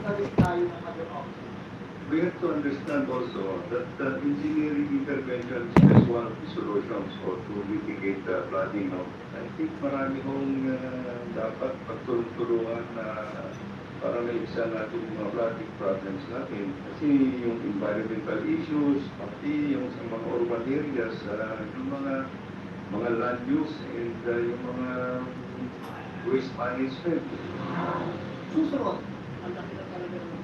nagkaroon tayo ng other option. We have to understand also that engineering intervention is one of the solutions for to mitigate the flooding. No? I think marami hong dapat pagtulong-tulungan na para maigsan natin yung mga flooding problems natin. Kasi yung environmental issues, pati yung sa mga urban areas, yung mga land use and yung mga waste management. Susunod, ang laki na talaga ng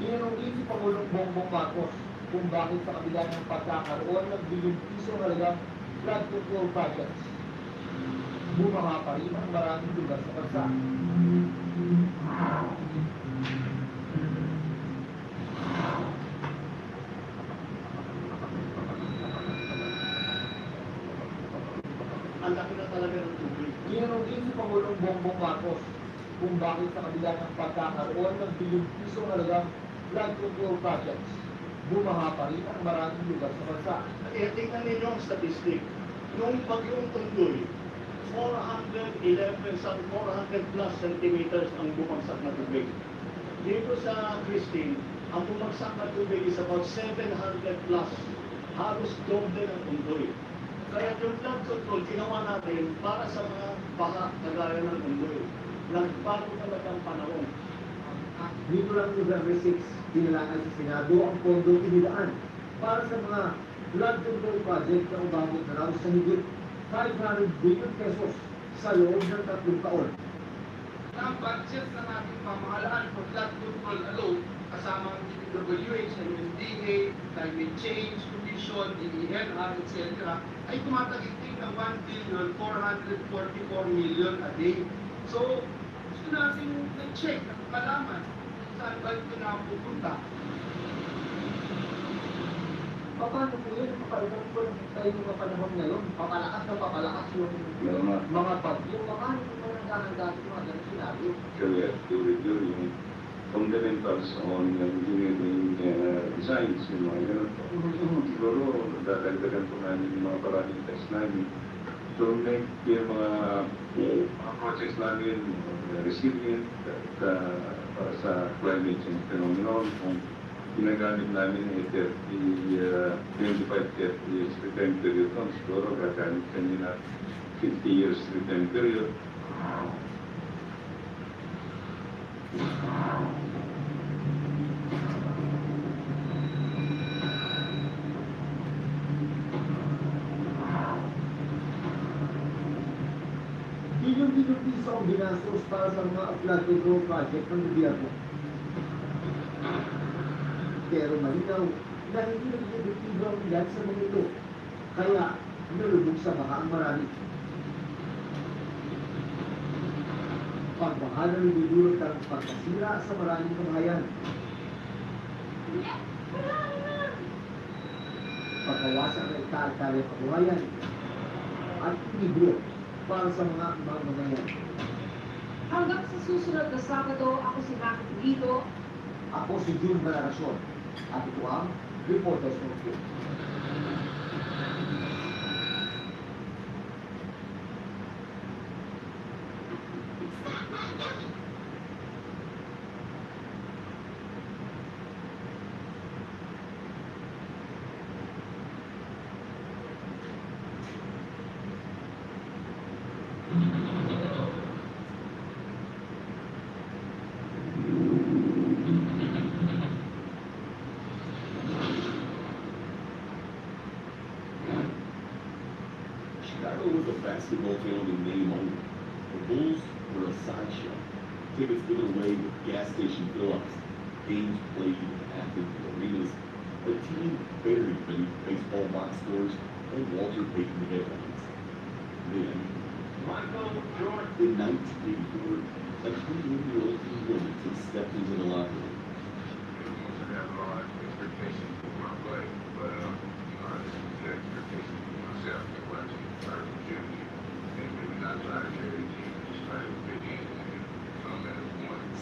tinanungin si Pangulong Bongbong Marcos kung bakit sa kabila ng pagkakaroon ng bilyong piso halagang flood control projects, bumaha pa rin ang maraming lugar sa bansa. Ang laki na talaga ng tubig. Tinanungin si Pangulong Bongbong Marcos kung bakit sa kabila ng pagkakaroon ng bilyong piso halagang flood control projects, bumaha pa rin ang maraming lugar sa bansa. Tingnan ninyo ang statistic. Nung bagyong Tunggoy, 411, 400 plus centimeters ang bumagsak na tubig. Dito sa Christine, ang bumagsak na tubig is about 700 plus. Halos doble ng Tunggoy. Kaya yung flood control, ginawa natin para sa mga baha kagaya ng Tunggoy. Nagbago talaga ang panahon. Dito lang November 6, dinilaan sa Senado ang pondong inilaan para sa mga flood control project na umabot na raw sa higit 500 billion pesos sa loob ng 3 taon. Ang budget ng ating pamahalaan for flood control alone, kasama ang DPWH, MMDA, climate change, commission, DENR, etc., ay tumatagiting ng 1,444,000,000 a day. So, gusto natin na-check at malaman saan ba ito napupunta. Paano po yun? Papalag po tayo mga panahon ngayon. Papalakas na papalakas yung mga bagyo. Paano po mga naghahanda sa mga ganang sinabi? So we have to review yung fundamentals on engineering designs, yung mga ganun po. Siguro, dadagdagan po namin yung mga parating test namin. So make yung mga projects namin resilient at para sa climate change phenomenon. Kung ginagamit namin ay 25-30 years return period, siguro gagamit kami na 50 years return period. Bilyong piso ang binastos para sa mga flood control project ng gobyerno. Pero malinaw na hindi naging epektibo ang ilan sa mga ito. Kaya nalubog sa baka ang marami. Pagbaha na nilululot ang pagkasira sa maraming kabahayan. Pagkawasan ng ika-alkalya kabuhayan at libro para sa mga mamamayan. Hanggang sa susunod na Sabado, ako si Maki Pulido. Ako si June Balarasyon at ito ang Reporters Notebook. Chicago was a basketball town in name only. The Bulls were a sideshow. Tickets given away with gas station fill-ups, games played at the arenas, a team buried beneath baseball box scores, and Walter Payton headlines. Then, in 1984, a 21-year-old woman stepped into the locker room.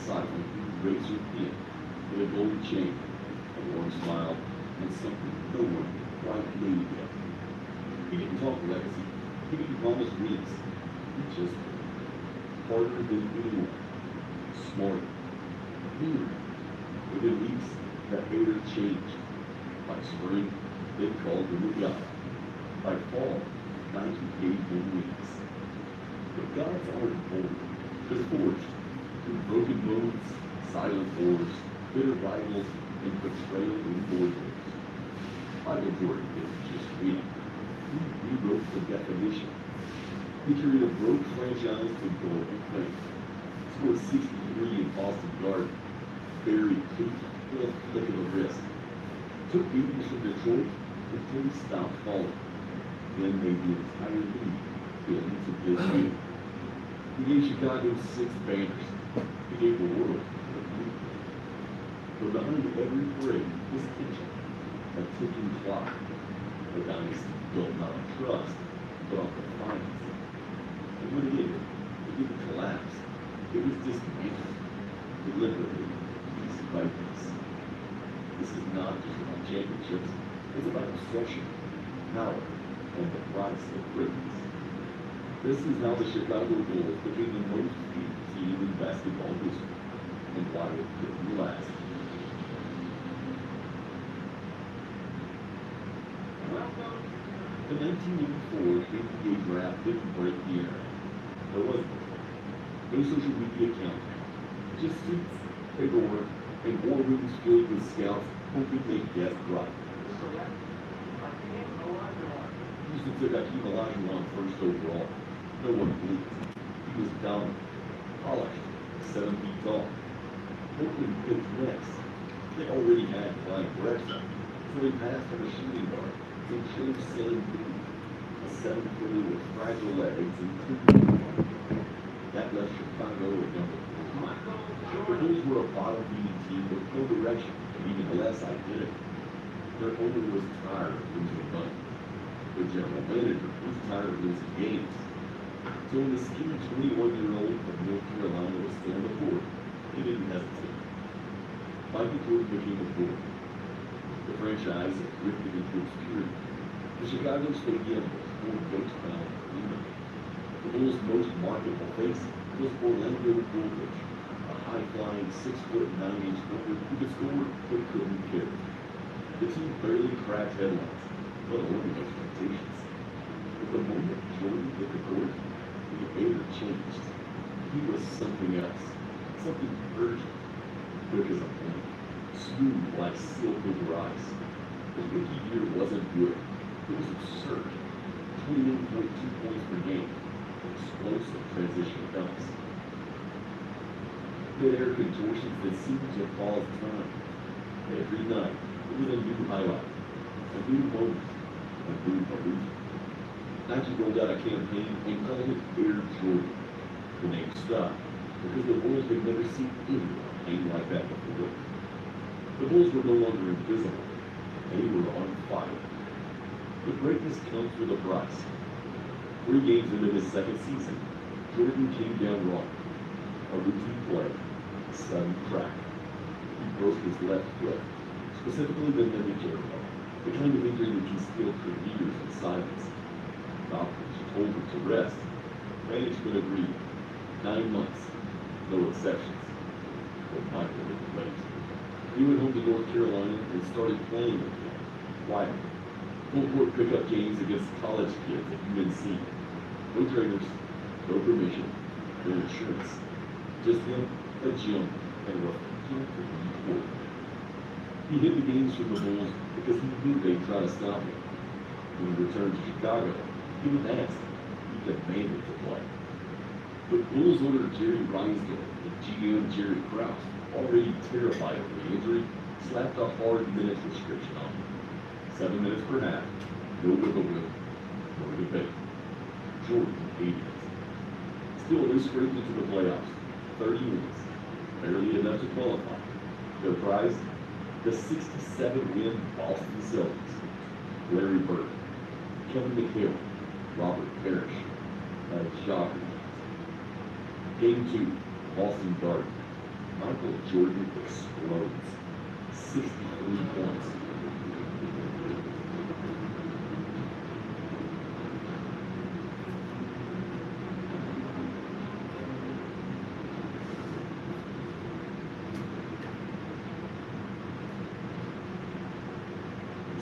Silently razor thin, with a gold chain, a warm smile, and something no one quite knew yet. He didn't talk legacy. He didn't promise rings. He just harder than anyone, smarter, meaner, Within weeks, the era changed. By spring, they called him the God. By fall, Nike gave him wings. But gods aren't born, they're forged through broken bones, silent wars, bitter rivals, and betrayal in boardrooms. Michael Jordan didn't just win. He rewrote the definition. He carried a broke franchise to global fame. Scored 63 in Boston Garden. Buried Cleveland with a flick of the wrist. Took beatings from Detroit until he stopped falling. Then made the entire league feel into his game. He gave Chicago 6 banners. He gave the world a blue. But behind every parade was tension, a ticking clock. The dynasty built not on trust, but on defiance. And when it didn't collapse. It was dismantled, deliberately, piece by piece. This is not just about championships, it's about obsession, power, and the price of greatness. This is how the Chicago Bulls became the most beat team in basketball history, and why it couldn't last. The 1984 NBA draft didn't break the internet. There wasn't. No social media account. Just suits, paperwork, and war rooms filled with scouts hoping they guessed right. Houston took Hakeem Olajuwon first overall. No one blinked. He was dominant, polished, 7 feet tall. Oakland picked next. They already had Clyde Drexler, so they passed on a shooting guard and chose Sam Boone, a 7-footer with fragile legs and 2 that left Chicago at number 4. The Bulls were a bottom-feeding team with no direction and even less identity. Their owner was tired of losing money. The general manager was tired of losing games. So when the skinny 21-year-old from North Carolina was still on the court, he didn't hesitate. Pampatulog became a board. The franchise had drifted into obscurity. The Chicago Stadium was more ghost town than Cleveland. The Bulls' most marketable face was Orlando Woolridge, a high-flying 6'9" forward who could score but couldn't carry. The team barely cracked headlines, let alone expectations. But the moment Jordan hit the court, the air changed. He was something else, something urgent, quick as a blink, smooth like silk over ice. The rookie year wasn't good. It was absurd. 28.2 points per game. Explosive transition dunks. Mid-air contortions that seemed to pause time. Every night, it was a new highlight, a new moment, a new belief. Nike rolled out a campaign and called it Air Jordan. The name stuck because the world had never seen anyone hang like that before. The Bulls were no longer invisible. They were on fire. But greatness comes with a price. 3 games into his second season, Jordan came down wrong. A routine play, a sudden crack. He broke his left foot, specifically the meningeal, the kind of injury that can steal careers in silence. Doctors told him to rest. Management agreed. 9 months, no exceptions. But Michael didn't wait. He went home to North Carolina and started playing again, quietly. Full-court pickup games against college kids at UNC. No trainers, no permission, no insurance. Just him, a gym, and what he could be for. He hit the games for the Bulls because he knew they'd try to stop him. When he returned to Chicago, he was asked. He demanded to play. But Bulls owner Jerry Reinsdorf and GM Jerry Krause, already terrified of the injury, slapped a hard minutes restriction on him. 7 minutes per half, no wiggle room, no debate. Jordan hated it. Still, they scraped into the playoffs. 30 wins, barely enough to qualify. Their prize, the 67-win Boston Celtics. Larry Bird, Kevin McHale, Robert Parrish, a shocker. Game 2, Boston Garden. Michael Jordan explodes. 63 points.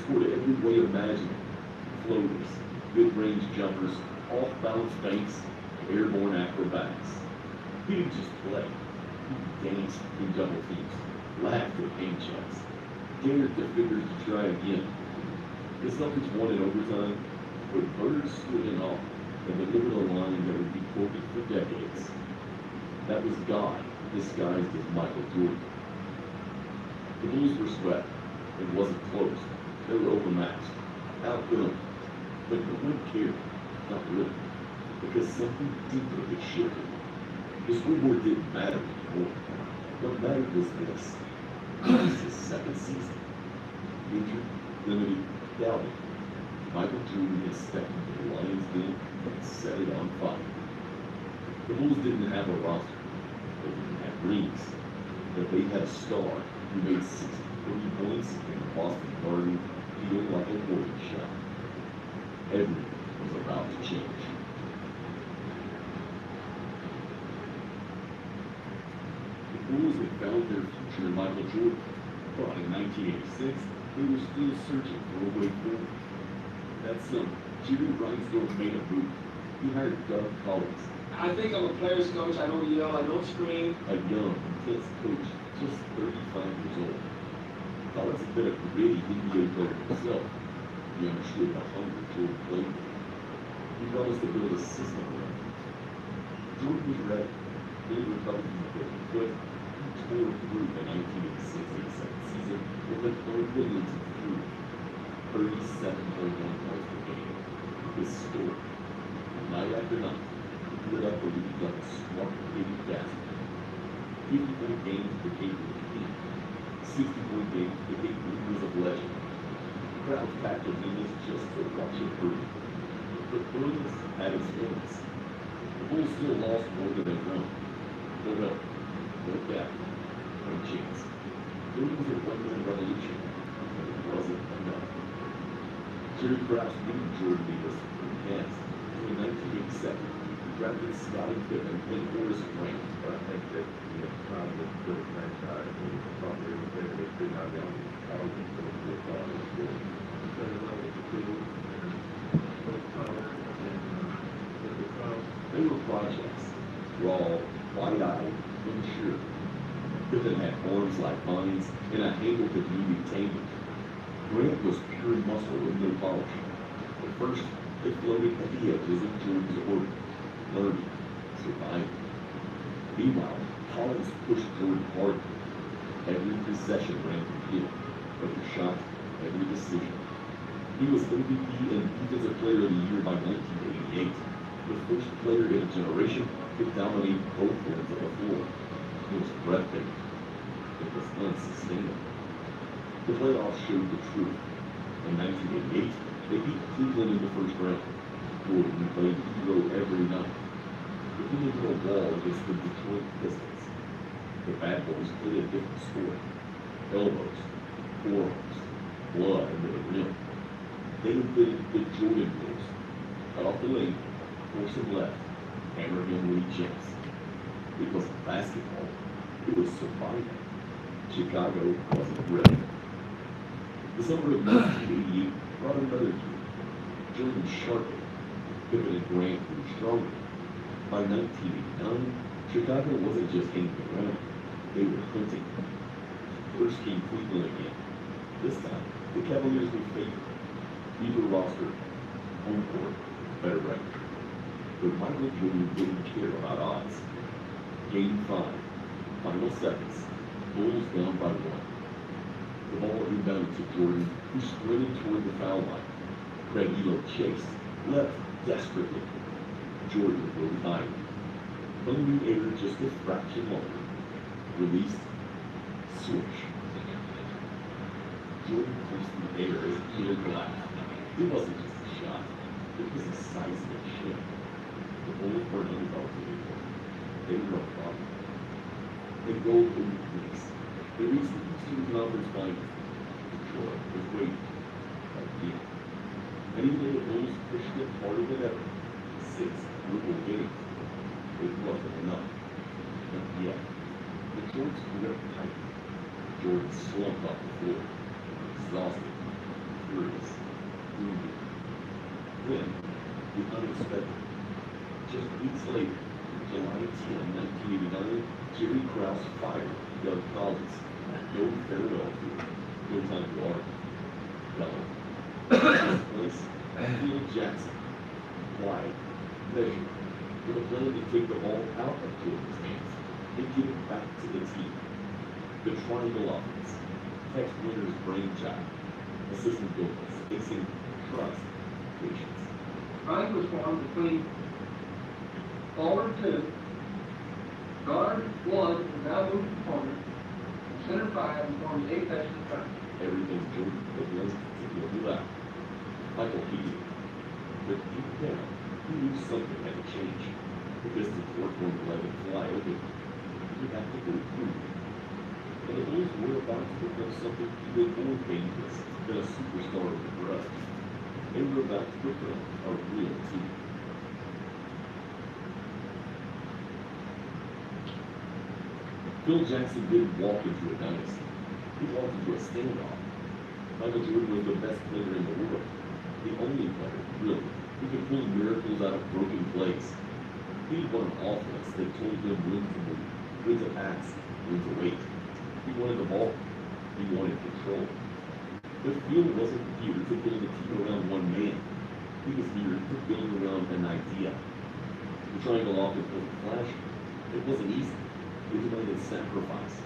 scored every way imaginable. Floaters, mid-range jumpers, off-balance fakes, airborne acrobatics. He didn't just play. He danced in double teams, laughed at game checks, dared defenders to try again. The Celtics won in overtime, but Bird stood in awe and delivered a line that would be quoted for decades. That was God disguised as Michael Jordan. The Bulls were swept. It wasn't close. They were overmatched, outgunned. But no one cared. Not really. Because something deeper had shifted. The scoreboard didn't matter anymore. What mattered was this. This is his second season. Injured, limited, doubted. Michael Jordan had stepped into the Lions' den and set it on fire. The Bulls didn't have a roster. They didn't have rings. But they had a star who made 63 points in the Boston Garden feel like a warning shot. Everything was about to change. The Bulls had found their future in Michael Jordan, but in 1986, they were still searching for a way forward. That summer, Jimmy Reinsdorf made a move. He hired Doug Collins, I think I'm a player's coach. I don't yell. I don't scream. a young, intense coach, just 35 years old. Collins had been a gritty NBA player himself. He understood the hunger Jordan played with. He promised to build a system around him. Jordan was ready. He recovered from the broken foot. He tore through the 1986-87 season with an unbelievable through 37.1 points per game. His story, night after night, lit up the league like a smart hitting basket. 50-point games became routine. 60-point games became rumors of legend. Crowds packed arenas just to watch it burn. But brilliance had its limits. The Bulls still lost more than they won. No help, no gap, no chance. Jordan was a one-man revolution, but it wasn't enough. Jerry Krause knew Jordan needed us to cast. So in 1987, he drafted Scottie Pippen and Horace Grant. But I think that we have found this good franchise and it's probably a history not only thousands of good dollars for because of all the tools and those powers and the crowd. They were projects, raw, wide-eyed, unsure. Pippen had arms like vines and a handle that needed taming. Grant was pure muscle with no polish. At first, they floated at the edges of Jordan's orbit, learning, surviving. Meanwhile, Collins pushed Jordan hard. Every possession ran through him, every shot, every decision. He was MVP and Defensive Player of the Year by 1988, the first player in a generation to dominate both ends of the floor. It was breathtaking. It was unsustainable. The playoffs showed the truth. In 1988, they beat Cleveland in the first round. Jordan played hero every night. But then they hit a wall against the Detroit Pistons. The Bad Boys played a different story. Elbows, forearms, blood under the rim. They invented the Jordan rules. Cut off the lane, force him left, hammer him when he jumps. It wasn't basketball. It was survival. Chicago wasn't ready. The summer of 1988 brought another team. Jordan sharpened. Pippen and Grant grew stronger. By 1989, Chicago wasn't just hanging around. They were hunting. First came Cleveland again. This time, the Cavaliers were favored. Deeper roster, home court, better record. But Michael Jordan didn't care about odds. Game 5, final seconds, Bulls down by 1. The ball inbounded to Jordan, who sprinted toward the foul line. Craig Elo chased, left desperately. Jordan rode high. Hung the air just a fraction longer. Released, switch. Jordan pushed the air as he hit glass. It wasn't just a shot. It was a seismic shift. The Bulls weren't underdogs anymore. They were a problem. They rolled in the Knicks. They reached the Eastern Conference Finals. Detroit was waiting. Again. And even though the Bulls pushed it harder than ever, 6 brutal games, it wasn't enough. And yet, the Jordan's grip tightened. Jordan slumped off the floor, exhausted. curious, wounded. Then, the unexpected. Just weeks later, July 10, 1989, Jerry Krause fired Doug Collins. No farewell tour, no time to argue. Fellow. Place, Phil Jackson. Quiet, measured, with a plan to take the ball out of Jordan's hands and give it back to the team. The triangle offense, Tex Winter's brainchild, assistant coaches facing trust, patience. Triangle was formed between forward 2, guard 1 is now moved to corner, and center 5 and forms 8 passes of triangle. Everything Jordan had learned to feel loud. Michael Keating. But deep down, he knew something had to change. The Pistons weren't going to let it fly open. He had to go through. And the Bulls were about to become something even more dangerous than a superstar of the drug. They were about to become a real team. Phil Jackson didn't walk into a dynasty. He walked into a standoff. Michael Jordan was the best player in the world. The only player, really, who could pull miracles out of broken plays. He won an offense that told him when to move, when to pass, when to wait. He wanted the ball. He wanted control. But Phil wasn't here to build a team around one man. He was here to build around an idea. The triangle offense wasn't flashy. It wasn't easy. It demanded sacrifice.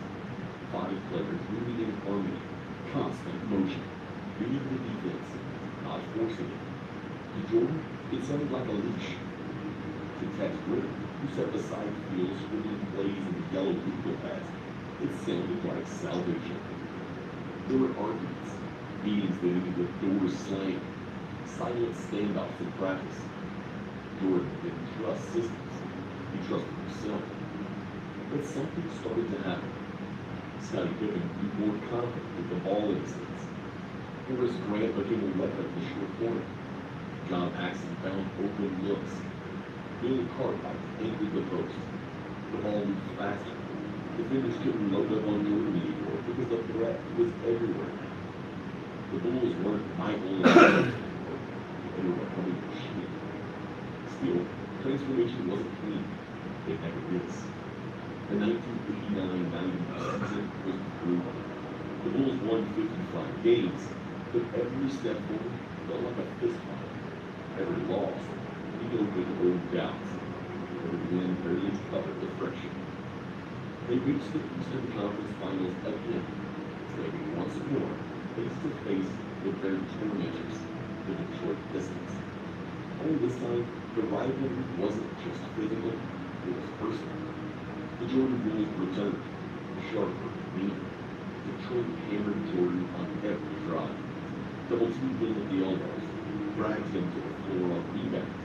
5 players moving in harmony, constant motion, reading the defense, not forcing it. To Jordan, it sounded like a leash. To Tex Winter, who set aside Phil's swimming plays in the yellow legal pads, it sounded like salvation. There were arguments, meetings that ended with doors slammed, silent standoffs in practice. Jordan didn't trust systems. He trusted himself. But something started to happen. Scottie Pippen grew more confident with the ball in his hands. Horace Grant became a weapon in the short corner. John Paxson found open looks. Bill Cartwright anchored the post. The ball moved faster. Defenders couldn't load up on Jordan anymore because the threat was everywhere now. The Bulls weren't Michael and anymore. They were becoming a machine. Still, transformation wasn't clean. It never is. The 1989-90 season was brutal. The Bulls won 55 games, but every step forward felt like a fist fight. Every loss reopened old doubts. Every win barely covered the friction. They reached the Eastern Conference Finals again, standing once more face to face with their tormentors, the Detroit Pistons. Only this time, the rivalry wasn't just physical, it was personal. The Jordan Bulls returned, sharper, meaner. Detroit hammered Jordan on every drive. Double-teamed him at the elbows, dragged him to the floor on rebounds.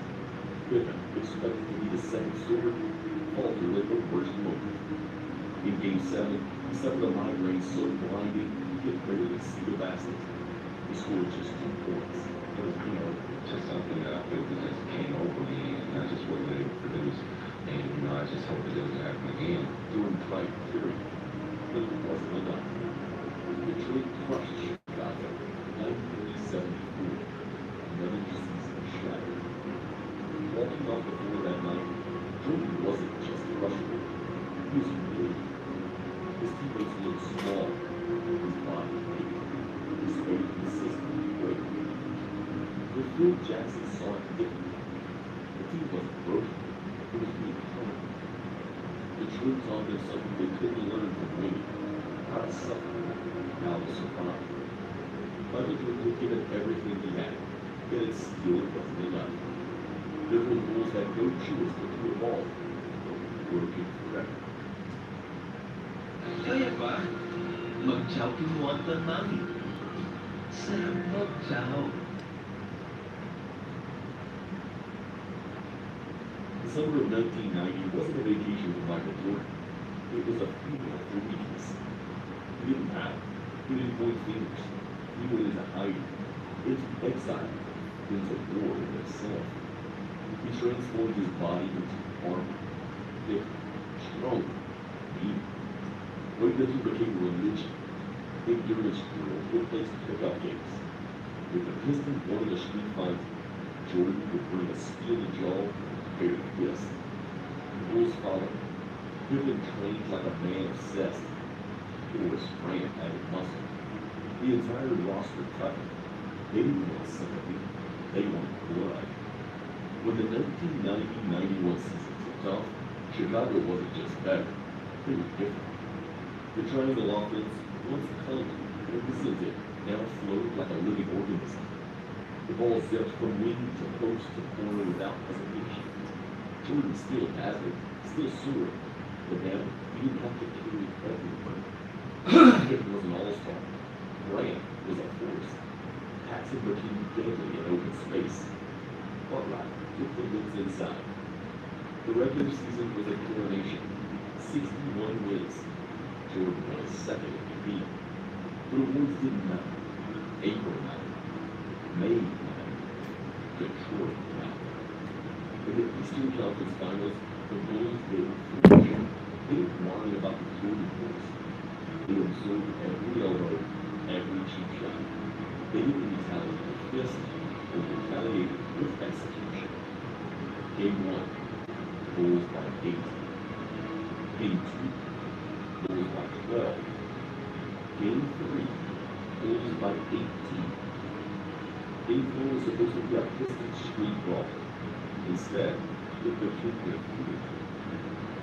Pippen, expected to be the second sword, faltered at the worst moment. In Game 7, he suffered a migraine so blinding he could barely see the basket. He scored just 2 points. It was, just something that I feel that just came over me, and I just wasn't able to produce. And, I just hope that it doesn't happen again. Jordan tried period, but it wasn't enough. Detroit crushed Chicago, 93-74. Another season shattered. Walking off the floor that night, Jordan wasn't just frustrated. He was humiliated. His teammates looked small, his body big, his faith consistently breaking. But Phil Jackson saw it differently. The team wasn't broken. It was being harmed. Detroit taught them something they couldn't learn from winning. How to suffer, how to survive. Michael Jordan had given everything he had, yet it still wasn't enough. The Bulls had no choice but to evolve, working forever. Kaya ba, mag-chow kinuha ka namin. Sarap mag-chow. The summer of 1990 wasn't a vacation for Michael Jordan. It was a funeral for weakness. He didn't pout. He didn't point fingers. He went into hiding, into exile, into war with himself. He transformed his body into armor, thick, strong, mean. Weightlifting became a religion. Endurance drills replaced pickup games. If the Pistons wanted a street fight, Jordan would bring a steel jaw, paired fist. The Bulls followed. Pippen trained like a man obsessed. Horace Grant added muscle. The entire roster covered. They didn't want sympathy. They wanted blood. When the 1990-91 season kicked off, Chicago wasn't just better. They were different. The triangle offense, once clunky and represented, now flowed like a living organism. The ball zipped from wing to post to corner without hesitation. Jordan still has it, still soaring, but now he didn't have to carry everything. Pippen was an all-star. Grant was a force. Paxson became deadly in open space. Cartwright took the wins inside. The regular season was a coronation. 61 wins. Jordan won his second MVP. But awards didn't matter. April mattered. May mattered. Detroit mattered. In the Eastern Conference Finals, the Bulls were foolish. They didn't worry about the Jordan Bulls. They absorbed every elbow, every cheap shot. They didn't retaliate with fist, or retaliated with execution. Game 1, Bulls by 8. Game 2, Bulls by 12. Game 3, Bulls by 18. Game 4 was supposed to be a Pistons street brawl. Instead, it became a feud.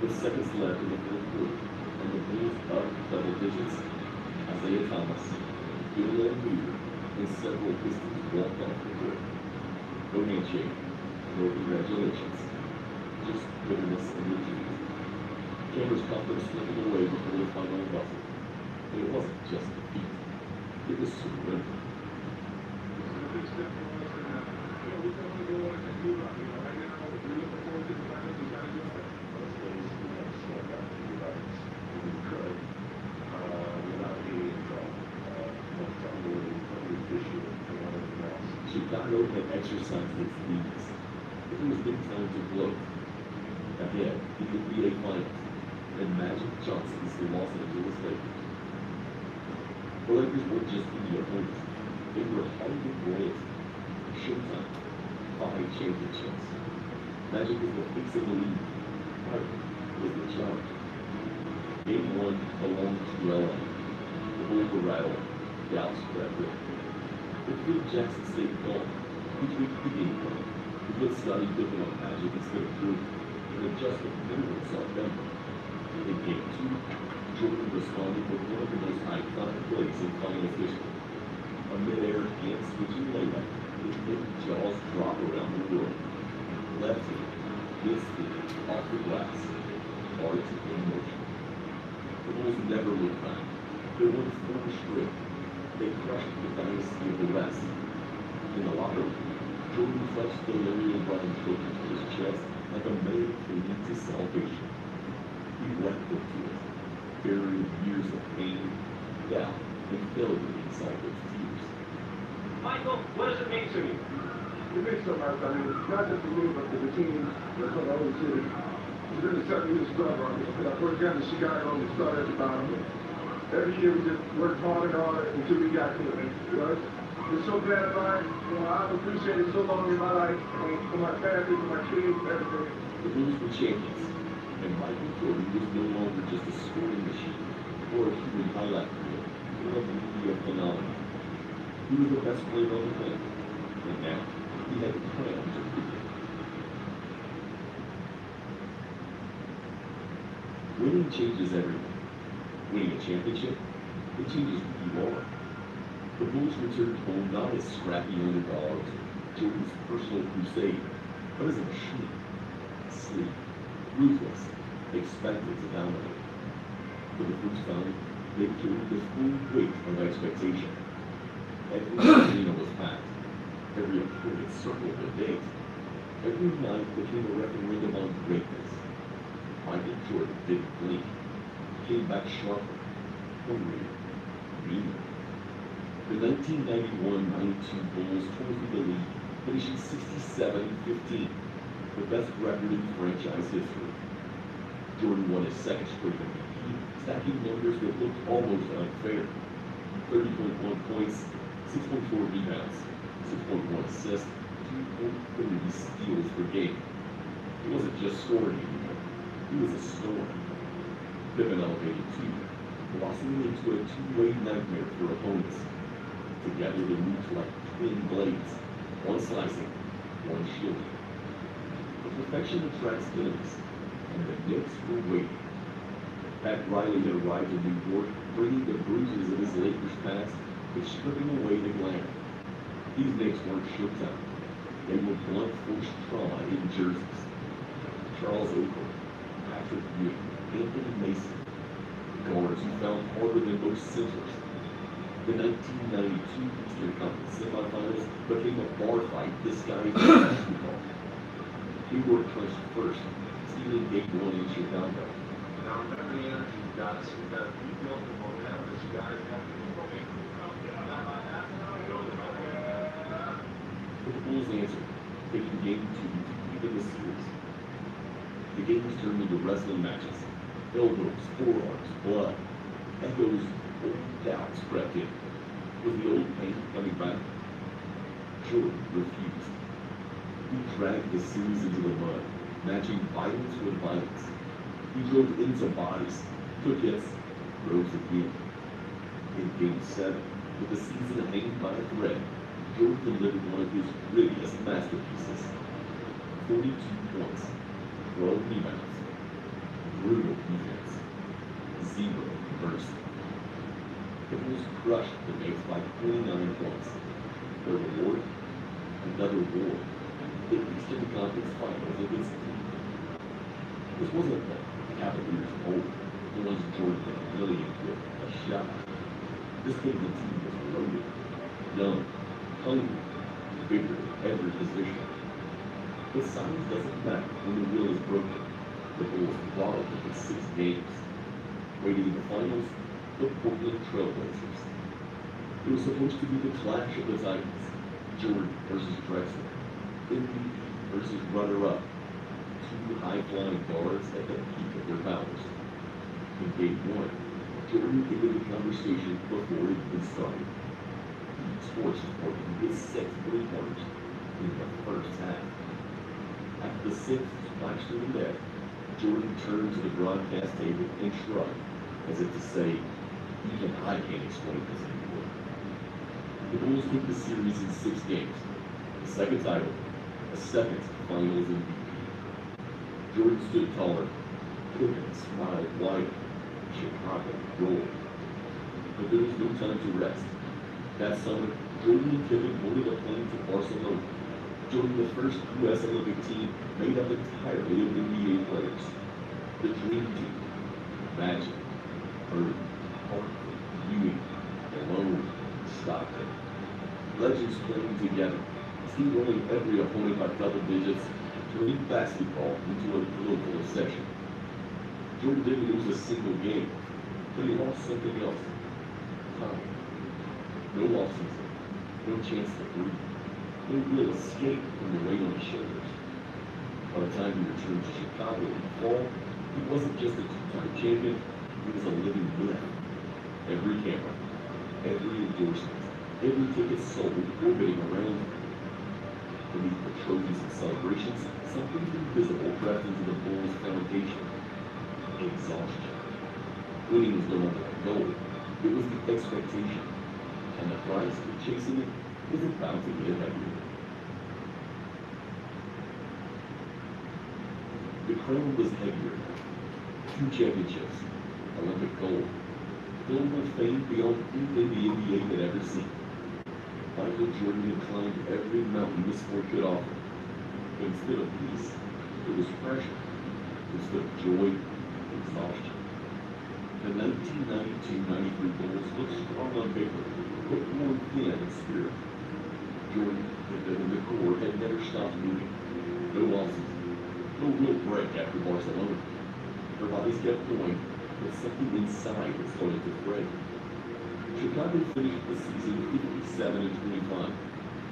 With seconds left in the fourth quarter, and the Bulls up double digits, Isaiah Thomas, Bill Embiid, and several Pistons walked off the court. No handshake, no congratulations, just bitterness and retreat. Cameras caught them slipping away before the final buzzer. And it wasn't just defeat, it was surrender. Chicago had exercised its leads, but it was big time to blow. Ahead, it could be a final, and Magic Johnson's the Los Angeles Lakers. The Lakers weren't just the opponents, they were Hollywood royalty. Showtime, 5 championships. Magic was the face of the league. Harden was the charge. Game 1 belonged to LA. The Bulls were rattled, Dallas spread with. If Phil Jackson stayed calm, he tweaked the game plan. He put Scottie Pippen on Magic instead of Jordan, and adjusted minimums on Denver. In Game 2, Jordan responded with one of the most iconic plays in finals history. A mid-air hand-switching layup that made jaws drop around the world. Left hand, this hand, off the glass. Art in motion. The Bulls never looked back. They won 4 straight. They crushed the dynasty of the West. In the locker room, Jordan clutched the Larry O'Brien trophy to his chest like a man clinging to salvation. He wept into it, burying years of pain, doubt, and failure inside those tears. Michael, what does it mean to you? It means so much. I mean, not just for me, but for the team, but for the whole city. It's been a 7-year struggle. When I first got to Chicago, we started at the bottom. Every year we just worked hard and hard until we got to it. You know, it's so gratifying. You know, I've appreciated so long in my life, for my family, for my kids, everything. The Bulls were champions, and Michael Jordan was no longer just a scoring machine or a human highlight reel or a media phenomenon. He was the best player on the planet, and now he had the crown to prove it. Winning changes everything. Winning a championship, it changes who you are. The Bulls returned home not as scrappy underdogs, Jordan's personal crusade, but as a machine. Sleek, ruthless, expected to dominate. For the first time, they carried the full weight of expectation. Every arena was packed. Every opponent circled the date. Every night became a referendum on greatness. Michael Jordan didn't blink. Came back sharper, hungrier, meaner. The 1991-92 Bulls tore through the league, finishing 67-15, the best record in franchise history. Jordan won his second straight MVP, stacking numbers that looked almost unfair. 30.1 points, 6.4 rebounds, 6.1 assists, 2.3 steals per game. He wasn't just scoring anymore, he was a storm. Pippen elevated too, blossoming into a two-way nightmare for opponents. Together they moved like twin blades, one slicing, one shielding. The perfection attracts enemies, and the Knicks were waiting. Pat Riley had arrived in New York, bringing the bruises of his Lakers past, but stripping away the glamour. These Knicks weren't showtime. They were blunt force trauma in jerseys. Charles Oakley, Patrick Ewing, Anthony Mason, guards who found harder than most centers. The 1992 Eastern Conference semifinals became a bar fight disguised as basketball. Hayward punched first, stealing game one in Chicago. Now remember the energy you got to rebuild the momentum that you guys have. But the Bulls answered, taking game two to even the series. The games turned into wrestling matches. Elbows, forearms, blood. Echoes, old doubts crept in. Was the old pain coming back? Jordan refused. He dragged the series into the mud, matching violence with violence. He drove into bodies, took hits, rose again. In Game 7, with the season hanging by a thread, Jordan delivered one of his grittiest masterpieces. 42 points, 12 rebounds, brutal defense, 0 mercy. The Bulls crushed the Knicks by 29 points. Their reward? Another war. They reached the conference finals against Cleveland. This wasn't the Cavaliers of old, the ones Jordan had humiliated with a shot. This Cleveland team was loaded, young, hungry, bigger at every position. But size doesn't matter when the will is broken. The Bulls bottled it in 6 games. Waiting in the finals, the Portland Trailblazers. It was supposed to be the clash of the Titans. Jordan versus Drexler. MVP versus runner-up. 2 high-flying guards at the peak of their powers. In Game 1, Jordan ended the conversation before it even started. He torched Portland with 6 three-pointers in the first half. After the 6th splash through the net, Jordan turned to the broadcast table and shrugged, as if to say, even I can't explain this anymore. The Bulls took the series in 6 games. The second title, a second finals MVP. Jordan stood taller. Pippen smiled wider. Chicago rolled. But there was no time to rest. That summer, Jordan and Pippen boarded a plane to Barcelona, joining the first U.S. Olympic team made up entirely of NBA players. The Dream Team. Magic, Bird, Hartley, Ewing, Malone, Stockton. Legends playing together, steamrolling every opponent by double digits, turning basketball into a global obsession. Jordan didn't lose a single game, but he lost something else. Time. No offseason, no chance to breathe, no real escape from the weight on his shoulders. By the time he returned to Chicago in the fall, he wasn't just a 2-time champion, he was a living myth. Every camera, every endorsement, every ticket sold orbiting around him. Beneath the trophies and celebrations, something invisible crept into the Bulls' foundation. Exhaustion. Winning was no longer a goal, it was the expectation. And the price for chasing it was about to get heavier. The crown was heavier. 2 championships, Olympic gold, global fame beyond anything the NBA had ever seen. Michael Jordan had climbed every mountain the sport could offer. But instead of peace, it was pressure. Instead of joy, exhaustion. The 1992-93 Bulls looked strong on paper, but more thin in spirit. Jordan, the bit in the core, had never stopped moving. No losses, no real break after Barcelona. Their bodies kept going, but something inside was starting to fray. Chicago finished the season 57-25,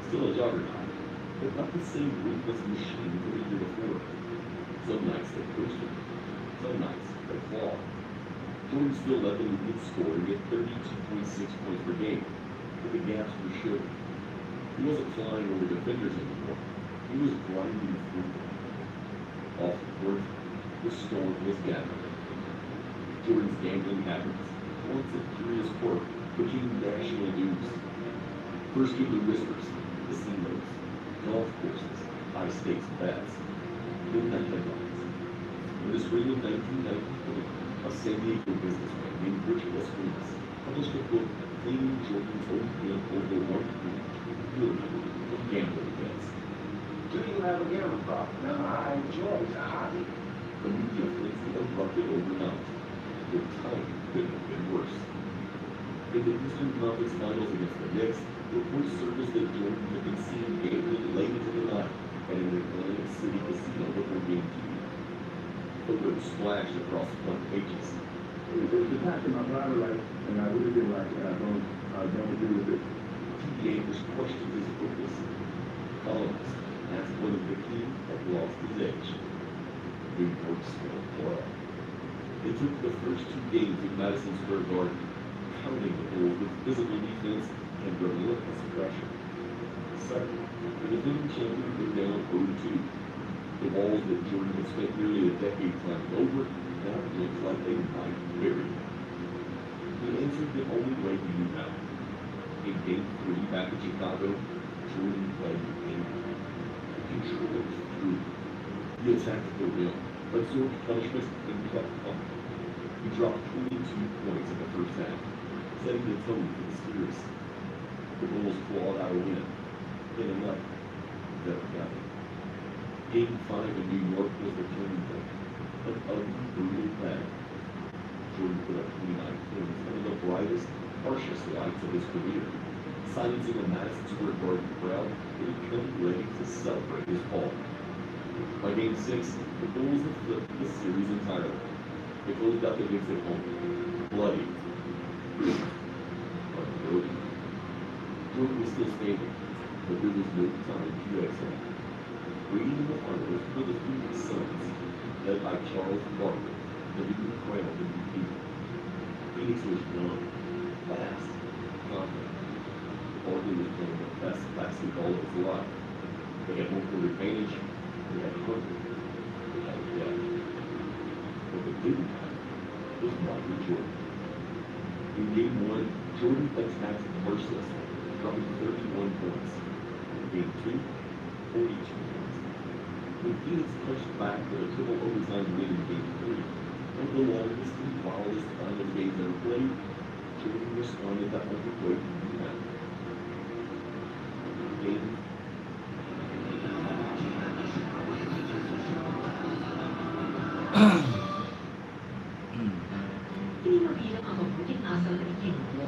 still a juggernaut, but not the same ruthless machine from the year before. Some nights they coasted, some nights they clawed. Jordan still led the league in scoring at 32.6 points per game, but the gaps were short. He wasn't flying over defenders anymore. He was grinding through them. Off the court, the storm was gathering. Jordan's gambling habits, once a curious quirk, became national news. First came the whispers, casinos, golf courses, high-stakes bets. Then the headlines. In the spring of 1994, a San Diego businessman named Richard Esquinas published a book claiming Jordan's own hand over $1 million of gambling debts. Do you have a gambling problem? No, I enjoy it. It's a hobby. The media frenzy erupted overnight. The timing couldn't have been worse. In the Eastern Conference Finals against the Knicks, reports surfaced that Jordan had been seen gambling late into the night at an Atlantic City casino before Game 2. Photos splashed across front pages. It's a passion, my driver life, and I really did like it. I don't agree with it. TV anchors questioned his focus. Columnists asked whether the king had lost his edge. New York smelled blood. They took the first 2 games in Madison Square Garden, pounding the Bulls with physical defense and relentless pressure. Second, the defending champion went down 0-2. The walls that Jordan had spent nearly a decade climbing over now looked like they might bury him. He answered the only way he knew how. In Game 3 back in Chicago, Jordan played angry. The controllers threw. He attacked the rim, absorbed punishment, and kept pumping. He dropped 22 points in the first half, setting the tone for the series. The Bulls clawed out a win, then another, then another. Game 5 in New York was the turning point, an ugly, brutal battle. Jordan put up 29 points under the brightest, harshest lights of his career, silencing a Madison Square Garden crowd that had come ready to celebrate his haul. By Game 6, the Bulls had flipped the series entirely. They closed out the Knicks at home, bloody, brutal, unbroken. Jordan was still standing, but there was no time to exhale. Waiting in the finals were the Phoenix Suns, led by Charles Barkley, the new crown MVP. Phoenix was young, fast, confident. Barkley was playing the best basketball of his life. They had home court advantage, they had hunger, they had depth. What they didn't have was Michael Jordan. In Game 1, Jordan attacked mercilessly, dropping 31 points. In Game 2, 42 points. When Phoenix pushed back for a triple overtime win in Game 3, one of the longest and wildest finals games ever played, Jordan responded that only way he knew how. Game Pinagbilang ang mabuting asal na ikinig mo.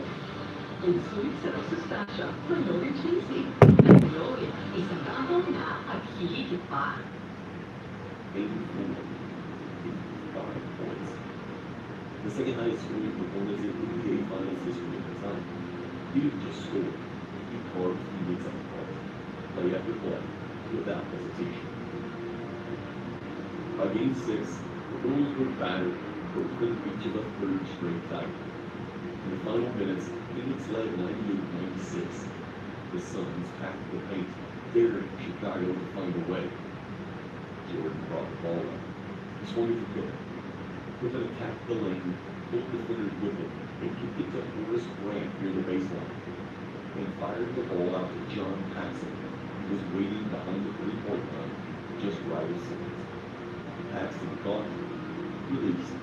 Ang sulit sa sustansya, manood cheesy. Manood, isang taong na at hihigit pa. 84, 55 points. The second highest scoring performance in NBA Finals history at the time. He didn't just score, he carved Phoenix apart, play after play, without hesitation. By Game 6, the Bulls were battered, but within reach of a third straight title. In the final minutes, Phoenix led 98-96. The Suns packed the paint, daring Chicago to find a way. Jordan brought the ball up. He swung it to Pippen. Pippen attacked the lane, pulled defenders with him, and kicked it to Horace Grant near the baseline. And fired the ball out to John Paxson, who was waiting behind the three-point line, just right of center. Paxson caught, released,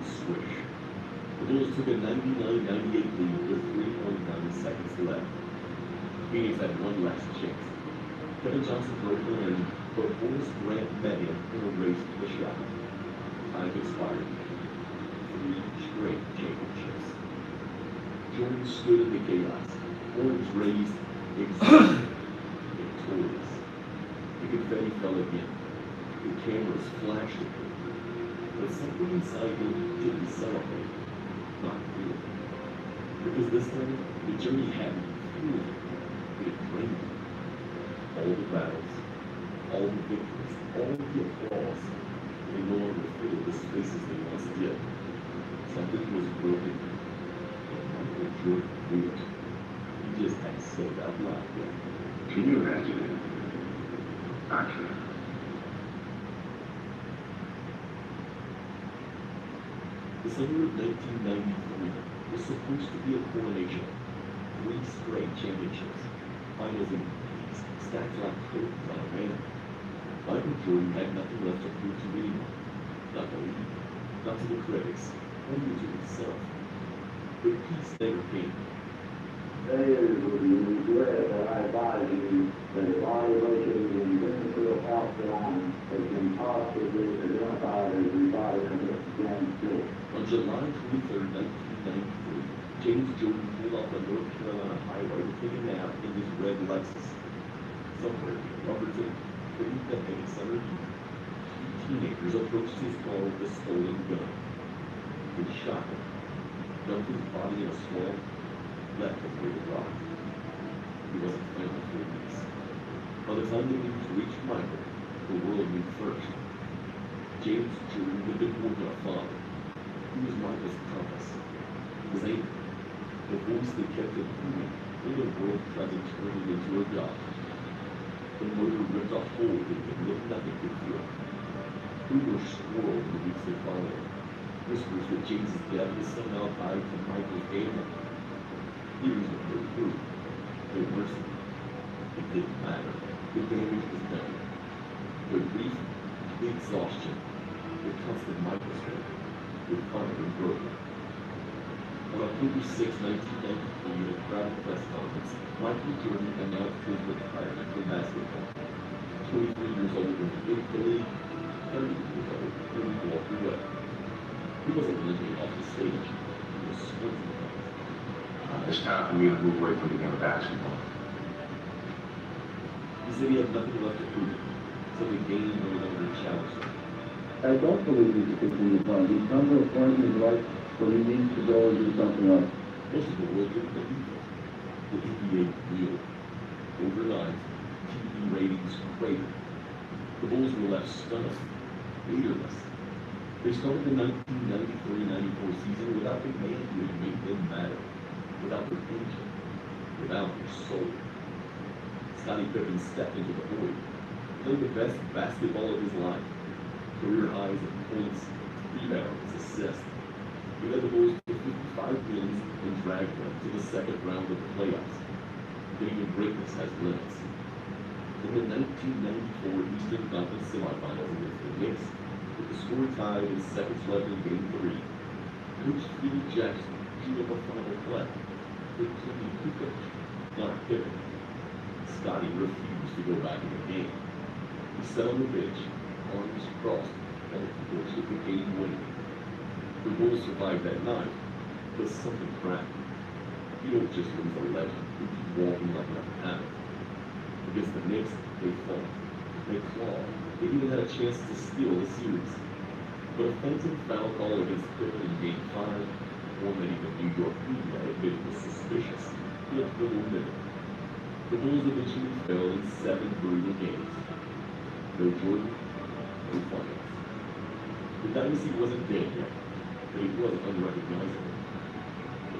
swish. The Bulls took a 99-98 lead with 3.9 seconds left. Phoenix had one last chance. Kevin Johnson broke the lane, but Horace Grant met him in a race to the shot. Time expired. 3 straight championships. Jordan stood in the chaos, arms raised, exhausted, victorious. The confetti fell again. The cameras flashed at him. But something inside him didn't celebrate. Not really. Because this time, the journey hadn't fueled him. It drained him. All the battles, all the victories, all the applause, they no longer filled the spaces they once did. Something was broken. And Michael Jordan knew it. He just hadn't said it out loud yet. Can you imagine it? Actually. The summer of 1993 was supposed to be a coronation. 3 straight championships, finals in peace, stacked like curtains on a mantle. Michael Jordan had nothing left to prove to anyone. Not to league, not to the critics, only to himself. But peace never came. Players will be regret that I advise you that evaluations in physical health line has been positively identified as required against skill. On July 23, 1993, James Jordan pulled off the North Carolina highway to take a nap in his red Lexus. Somewhere in Robertson, beneath the heavy summer heat, 2 teenagers approached his car with a stolen gun. They shot him, dumped his body in a swamp, left him where it rocked. He wasn't found for weeks. By the time the news reached Michael, the world knew first. James Jordan had been more than a father. He was Michael's compass. He was able. The voice that kept him moving when the world tried to turn him into a god. The motor ripped a hole in him that nothing could fill. Rumors swirled in the weeks that followed. Whispers that James's death was somehow tied to Michael's gambling. Years of no proof, no mercy. It didn't matter. The damage was done. The grief, the exhaustion, the constant microscope, were finally broken. On October 6, 1993, at a crowded press conference, Michael Jordan announced his retirement from basketball. 23 years old when he hit the league, 30 years old when he walked away. He wasn't limping off the stage. He was squinting. It's time for me to move away from the game of basketball. He said he had nothing left to prove, so the game no longer challenged him. I don't believe he can continue playing. He's come to a point in his life where he needs to go and do something else. Most of the world didn't believe it. The NBA reeled. Overnight, TV ratings cratered. The Bulls were left stunned, leaderless. They started the 1993-94 season without the man who had made them matter, without their engine, without their soul. Scottie Pippen stepped into the void, played the best basketball of his life. Career highs in points, rebounds, assists. He led the Bulls to 55 wins and dragged them to the second round of the playoffs. But even greatness has limits. In the 1994 Eastern Conference semifinals against the Knicks, with the score tied and seconds left in Game 3, Coach Phil Jackson drew up a final play, including two coach, not Pippen. Scottie refused to go back in the game. He sat on the bench, arms crossed, and the coach with the game winning. The Bulls survived that night, but something cracked. You don't just lose a legend who keeps walking like nothing happened. Against the Knicks, they fought, they clawed, they even had a chance to steal the series. But a phantom foul call against Pippen in Game 5, one that even New York media admitted was suspicious, hit the limit. The Bulls eventually fell in 7 brutal games. No Jordan, no finals. The dynasty wasn't dead yet, but it was unrecognizable.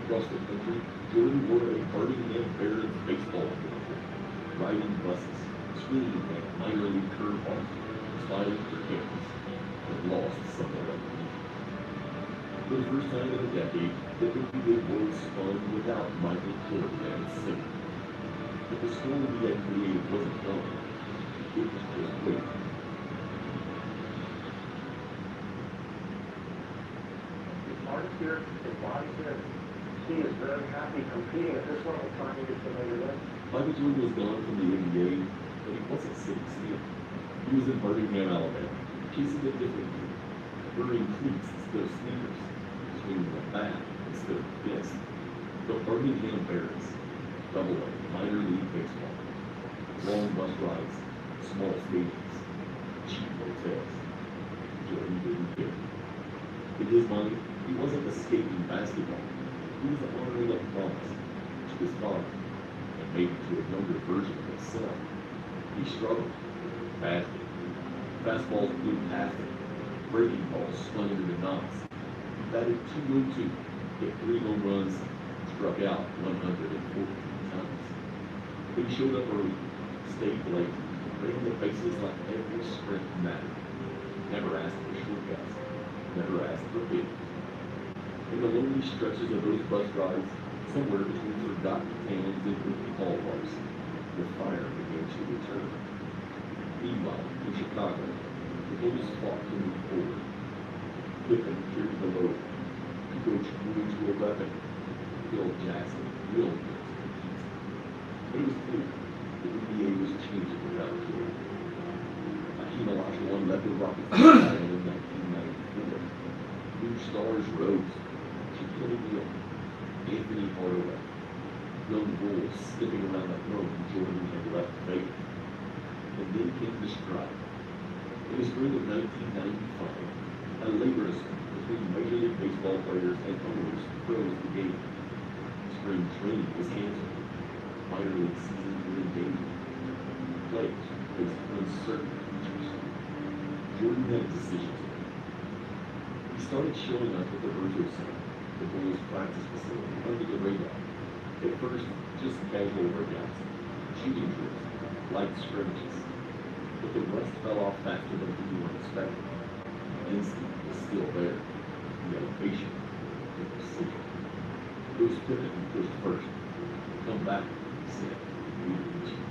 Across the country, Jordan wore a Birmingham Barons baseball uniform, riding buses, swinging at minor league curveballs, smiling for cameras, and lost somewhere underneath. For the first time in a decade, the NBA world spun without Michael Jordan and its city. But the storm he had created wasn't gone. It was just waiting. Marty's here, his body's here. He is very happy competing at this level, trying to get to the major league. Michael Jordan was gone from the NBA, but he wasn't sitting still. He was in Birmingham, Alabama, chasing a different dream, wearing cleats instead of sneakers, swinging a bat instead of fist. The Birmingham Barons, double-A, minor league baseball, long bus rides, small stadiums, cheap hotels. Jordan didn't care. In his mind, he wasn't escaping basketball. He was honoring a promise to his father, and maybe to a younger version of himself. He struggled badly. Fastballs flew past him. Breaking balls spun into the knots. He batted .202, hit 3 home runs, struck out 114 times. But he showed up early, stayed late, ran the bases like every sprint mattered. Never asked for shortcuts, never asked for big. In the lonely stretches of those bus rides, somewhere between forgotten towns and empty ballparks, the fire began to return. Meanwhile, in Chicago, the Bulls fought to move forward. Pippen carried the load. Coach grew into a weapon. Bill Jackson willed him to compete. But it was clear the NBA was changing without Jordan. Hakeem Olajuwon led the Rockets to the title in 1994. New stars rose. Shaquille O'Neal, Anthony Hardaway, young Bulls sniffing around the throne Jordan had left vacant. And then came the strike. In the spring of 1995, a labor dispute between Major League Baseball players and owners froze the game. Spring training was canceled. Minor league seasons were in danger. Players faced uncertain futures. Jordan had a decision to make. He started showing up at the Virgil Center, the Bulls practice facility, under the radar. At first, just casual workouts, shooting drills, light scrimmages. But the rust fell off faster than anyone expected. The instinct was still there. The elevation, the precision. Bruce Pippen pushed first. Come back, he said. We will reach you.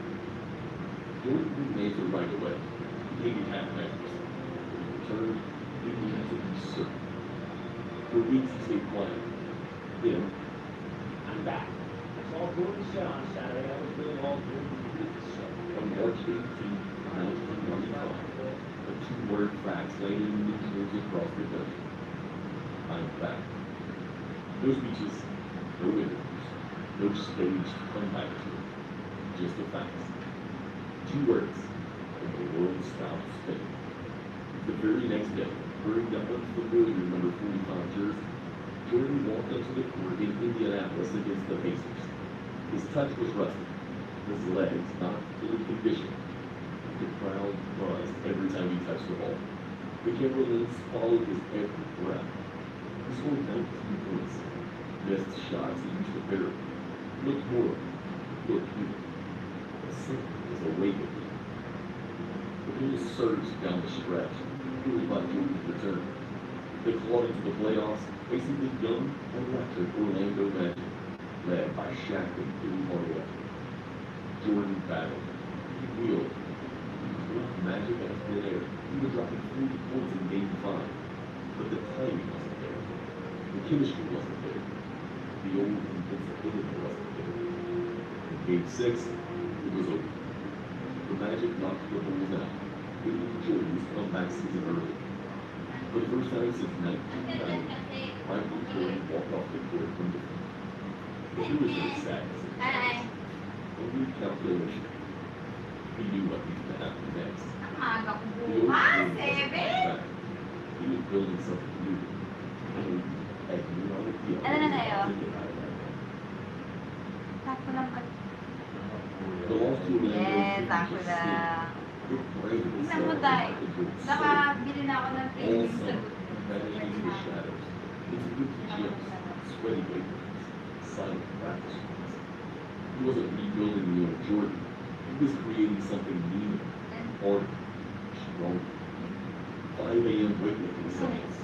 Jordan didn't answer right away. He hated half-measures. When he returned, he needed to be certain. For weeks he stayed quiet. Then, I'm back. That's all Jordan said on Saturday. That was really all Jordan did. On March 18th, 1995, a two-word fax landed in the news across the country. I'm back. No speeches, no interviews, no stage to come back to. Just a fax. 2 words, and the world stopped spinning. The very next day, wearing the unfamiliar number 45 jersey, Jordan walked up to the court in Indianapolis against the Pacers. His touch was rusty, his legs not fully conditioned. The crowd buzzed every time he touched the ball. The camera lens followed his every breath. He scored 19 points, missed shots he used to bury, looked horrible, looked human. But something was awakening. The Bulls surged down the stretch, fueled by Jordan's return. They clawed into the playoffs, facing the young, electric Orlando Magic, led by Shaq and Billy Hardaway. Jordan battled. He wheeled. He pulled Magic out of thin air. He was dropping 40 points in Game 5. But the timing wasn't there. The chemistry wasn't there. The old invincibility wasn't there. In Game 6, it was over. The Magic knocked the Bulls out, leading Jordan's comeback season early. For the first time since 1990, Michael Jordan walked off the court from defeat. But he was very sadness. Only calculation. He knew what needed to happen next. Aga ko The old bukas, Jordan wasn't Ebe! back. He was building something new. And at noon on the field, Ano na tayo? thinking about it. Sakto lang pag... The loss to Orlando Yes, didn't sakto just lang. It bravely Tingnan mo celebrated tayo. Michael Jordan's soul. Nakabili na ako ng All premium sa summer, vanishing in the shadows, into empty gyms, sweaty weight rooms, silent practice rooms. He wasn't rebuilding the old Jordan. He was creating something new, harder, stronger. 5 a.m. weightlifting sessions,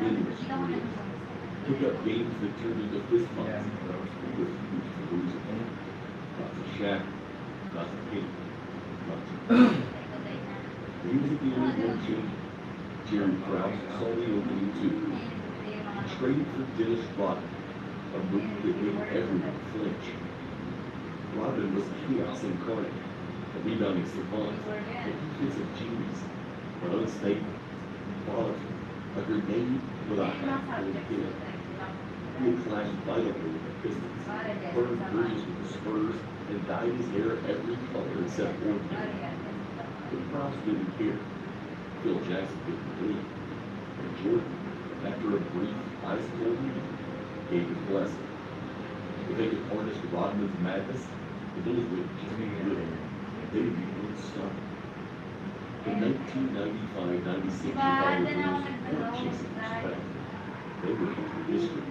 endless drills, pick-up games that turned into fist fights. He refused to lose it. Not to Shaq, not to Pete, not to He wasn't the only one changing. Jerry Krause saw the opening too. He traded for Dennis Rodman, a move that made everyone flinch. Rodman was chaos incarnate, a rebounding savant, a defensive genius, an unstable, volatile, a grenade with a half-full hit. He had clashed violently with the Pistons, burned bridges with the Spurs, and dyed his hair every color except ordinary. But Krause didn't care. Phil Jackson didn't believe. And Jordan, after a brief, ice-cold meeting, gave his blessing. If they could harness Rodman's madness, the Bulls would just be good. They'd be unstoppable. The 1995-96 Chicago Bulls weren't chasing respect. They were into history.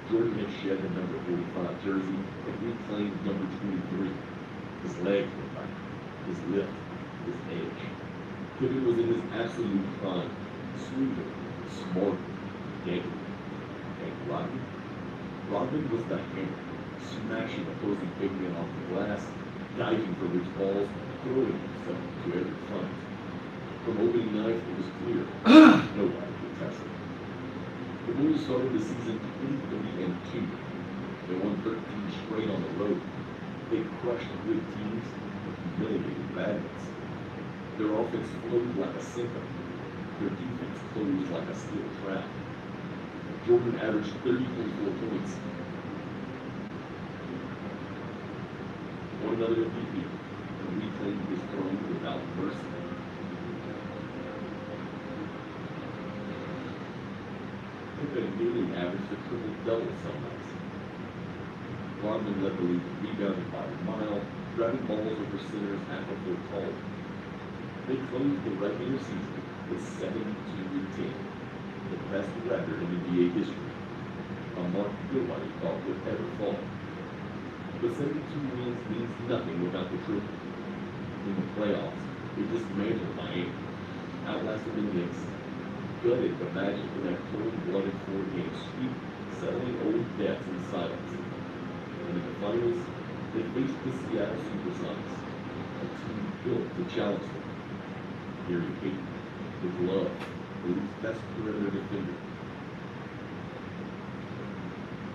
Jordan had shed the number 45 jersey and reclaimed claimed number 23. His legs were back, his lift, his edge. Pippen was in his absolute prime, smoother, smarter, deadly. And Rodman was the hammer, smashing opposing big men off the glass, diving for his balls, throwing himself to every front. From opening night, it was clear nobody could test it. The Bulls started the season 23-2. They won 13 straight on the road. They crushed good teams and humiliated bad ones. Their offense flowed like a sinker. Their defense closed like a steel trap. Jordan averaged 30.4 points. Won another MVP and reclaimed his throne without mercy. Pippen nearly averaged a triple-double some nights. Rodman led the league in rebounding by a mile, driving balls over centers half a foot tall. They closed the regular season with 72-10, the best record in NBA history, a mark nobody thought would ever fall. But 72 wins means nothing without the triple. In the playoffs, they dismantled Miami, outlasted the Knicks, gutted the Magic with that cold-blooded four-game sweep, settling old debts in silence. And in the finals, they faced the Seattle Supersonics, a team built to challenge them. Gary Payton, the glove, the league's best perimeter defender.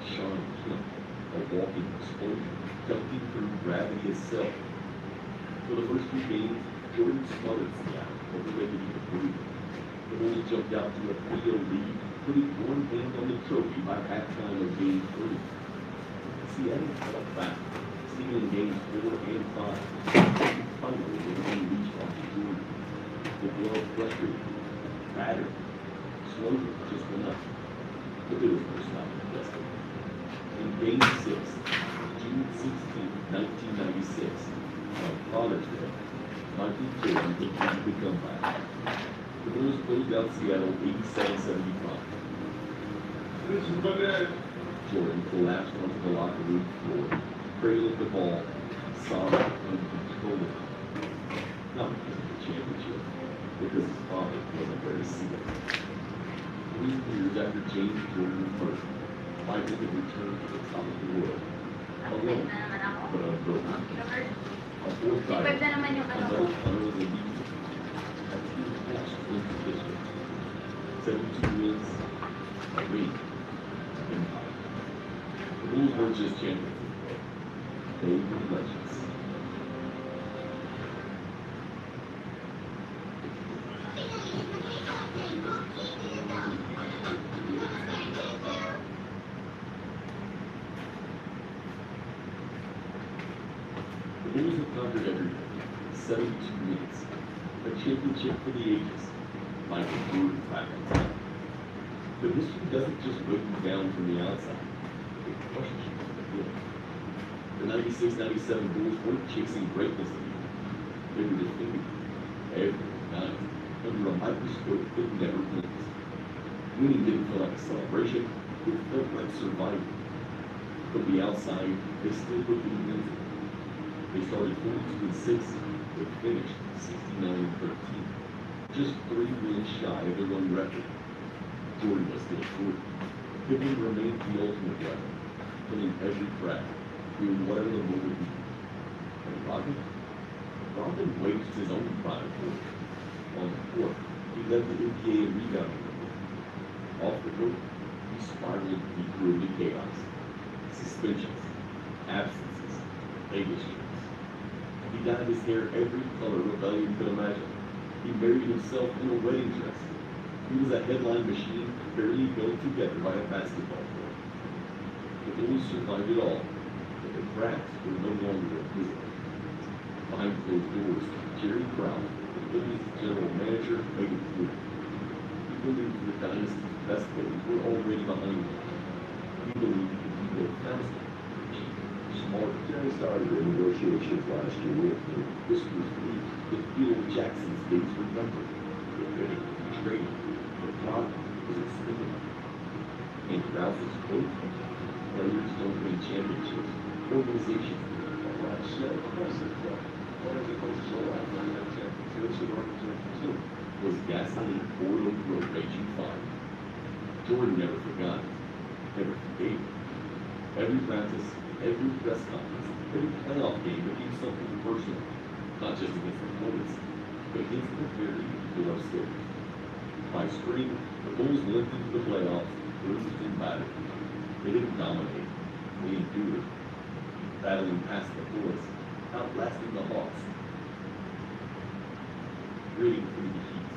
Sean Kemp, a walking explosion, dunking through gravity itself. For the first 2 games, Jordan smothered Seattle before they could even breathe. The Bulls jumped out to a 3-0 lead, putting one hand on the trophy by halftime of Game 3. Seattle fell back, stealing Games 4 and 5. Finally, they unleashed on Jordan. The glove frustrated, battered, slowed just enough. But there was no stopping the destiny. In Game 6, June 16, 1996, on Father's Day, Michael Jordan completed the comeback. The Bulls closed out Seattle 87-75. This is my dad. Jordan collapsed onto the locker room floor, cradled the ball, sobbed uncontrollably. Not because of the championship, because his father wasn't there to see it. 3 years after James Jordan first, Michael had returned to the top of the world, alone, but unbroken. A 4th title, another final in the league. A team etched into history. 72 wins, a ring, empire. The Bulls weren't just champions, they were legends. The Bulls have conquered everything. 72 wins. A championship for the ages. Michael Jordan back on top. But history doesn't just break you down from the outside. It crushes you from the middle. The 96-97 Bulls weren't chasing greatness anymore. They were defending every night under a microscope that never blinked. Winning didn't feel like a celebration. It felt like survival. From the outside, they still looked invincible. They started 42-6. They finished 69-13. Just 3 wins shy of their own record. Jordan was still short. Pippen remained the ultimate weapon, filling every crack, doing whatever the moment needed. And Rodman waged his own pride for it. On the court, he led the NBA in rebounding. Off the court, he spiraled deeper into chaos. Suspensions, absences, Vegas trips. He dyed his hair every color rebellion could imagine. He buried himself in a wedding dress. He was a headline machine barely held together by a basketball court. The Bulls survived it all, but the cracks were no longer invisible. Behind closed doors, Jerry Krause, the Bulls' general manager, made it clear. He believed the dynasty's best days were already behind him. He believed he could build faster, smarter. Jerry started the negotiations last year with me. This was leaked that Phil Jackson's days were numbered. The bidding, the trading, the plot was expendable. In Krause's quote, players don't win championships, organization. Was gasoline poured over a raging fire. Jordan never forgot it, never forgave it. Every practice, every press conference, every playoff game became something personal, not just against opponents, but against the very people upstairs. By spring, the Bulls limped into the playoffs, bruised and battered. They didn't dominate, they endured, battling past the bullets, outlasting the Hawks, gritting through the heat.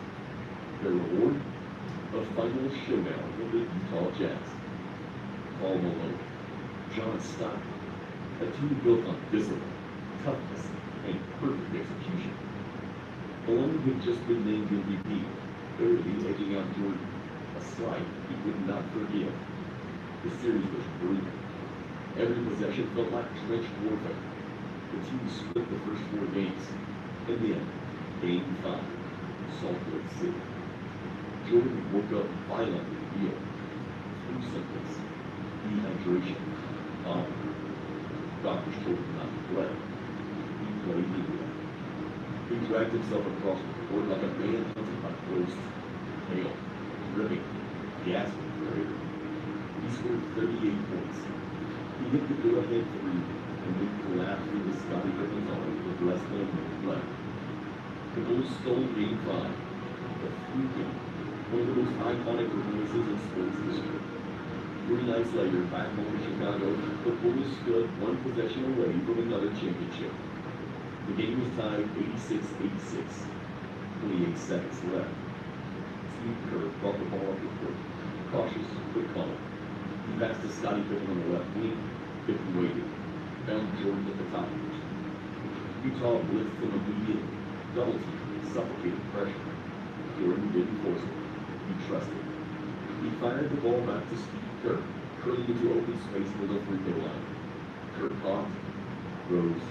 Their reward? A final showdown with the Utah Jazz. Paul Malone, John Stockton, a team built on discipline, toughness, and perfect execution. Malone had just been named MVP, barely edging out Jordan, a slight he would not forgive. The series was brutal. Every possession felt like trench warfare. The team split the first 4 games, and then, Game 5, Salt Lake City. Jordan woke up violently ill. Flu symptoms, dehydration, vomiting. Doctors told him not to play. He played anyway. He dragged himself across the court like a man hunted by ghosts, pale, dripping, gasping for air. He scored 38 points. He hit the go-ahead 3 and then collapsed into Scottie Pippen's arms with less than a minute left. The Bulls stole Game 5, the 3-game, one of the most iconic performances in sports history. 3 nights later, back home in Chicago, the Bulls stood 1 possession away from another championship. The game was tied 86-86, 28 seconds left. Steve Kerr brought the ball up the court, cautious but calm. He passed to Scottie Pippen on the left wing. Pippen waited, found Jordan at the top. Utah blitzed him immediately, double teamed, suffocated pressure. Jordan didn't force it. He trusted. He fired the ball back to Steve Kerr, curling into open space near the free throw line. Kerr caught, rose,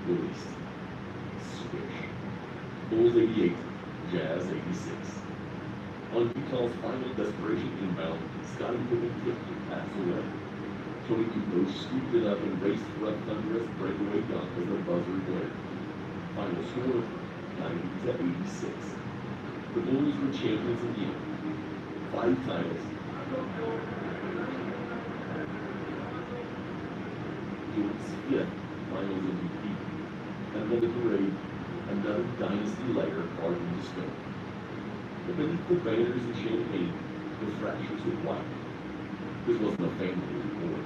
released. Swish. Bulls 88, Jazz 86. On Utah's final desperation inbound, Scottie Pippen kicked the pass away. Tony Kukoc scooped it up and raced for a thunderous breakaway dunk as the buzzer blared. Final score, 90-86. The Bulls were champions again. 5 titles. Jordan's 5th Finals MVP. Another parade, another dynasty layer carved into stone. But beneath the banners and champagne, the fractures were white. This wasn't a family report.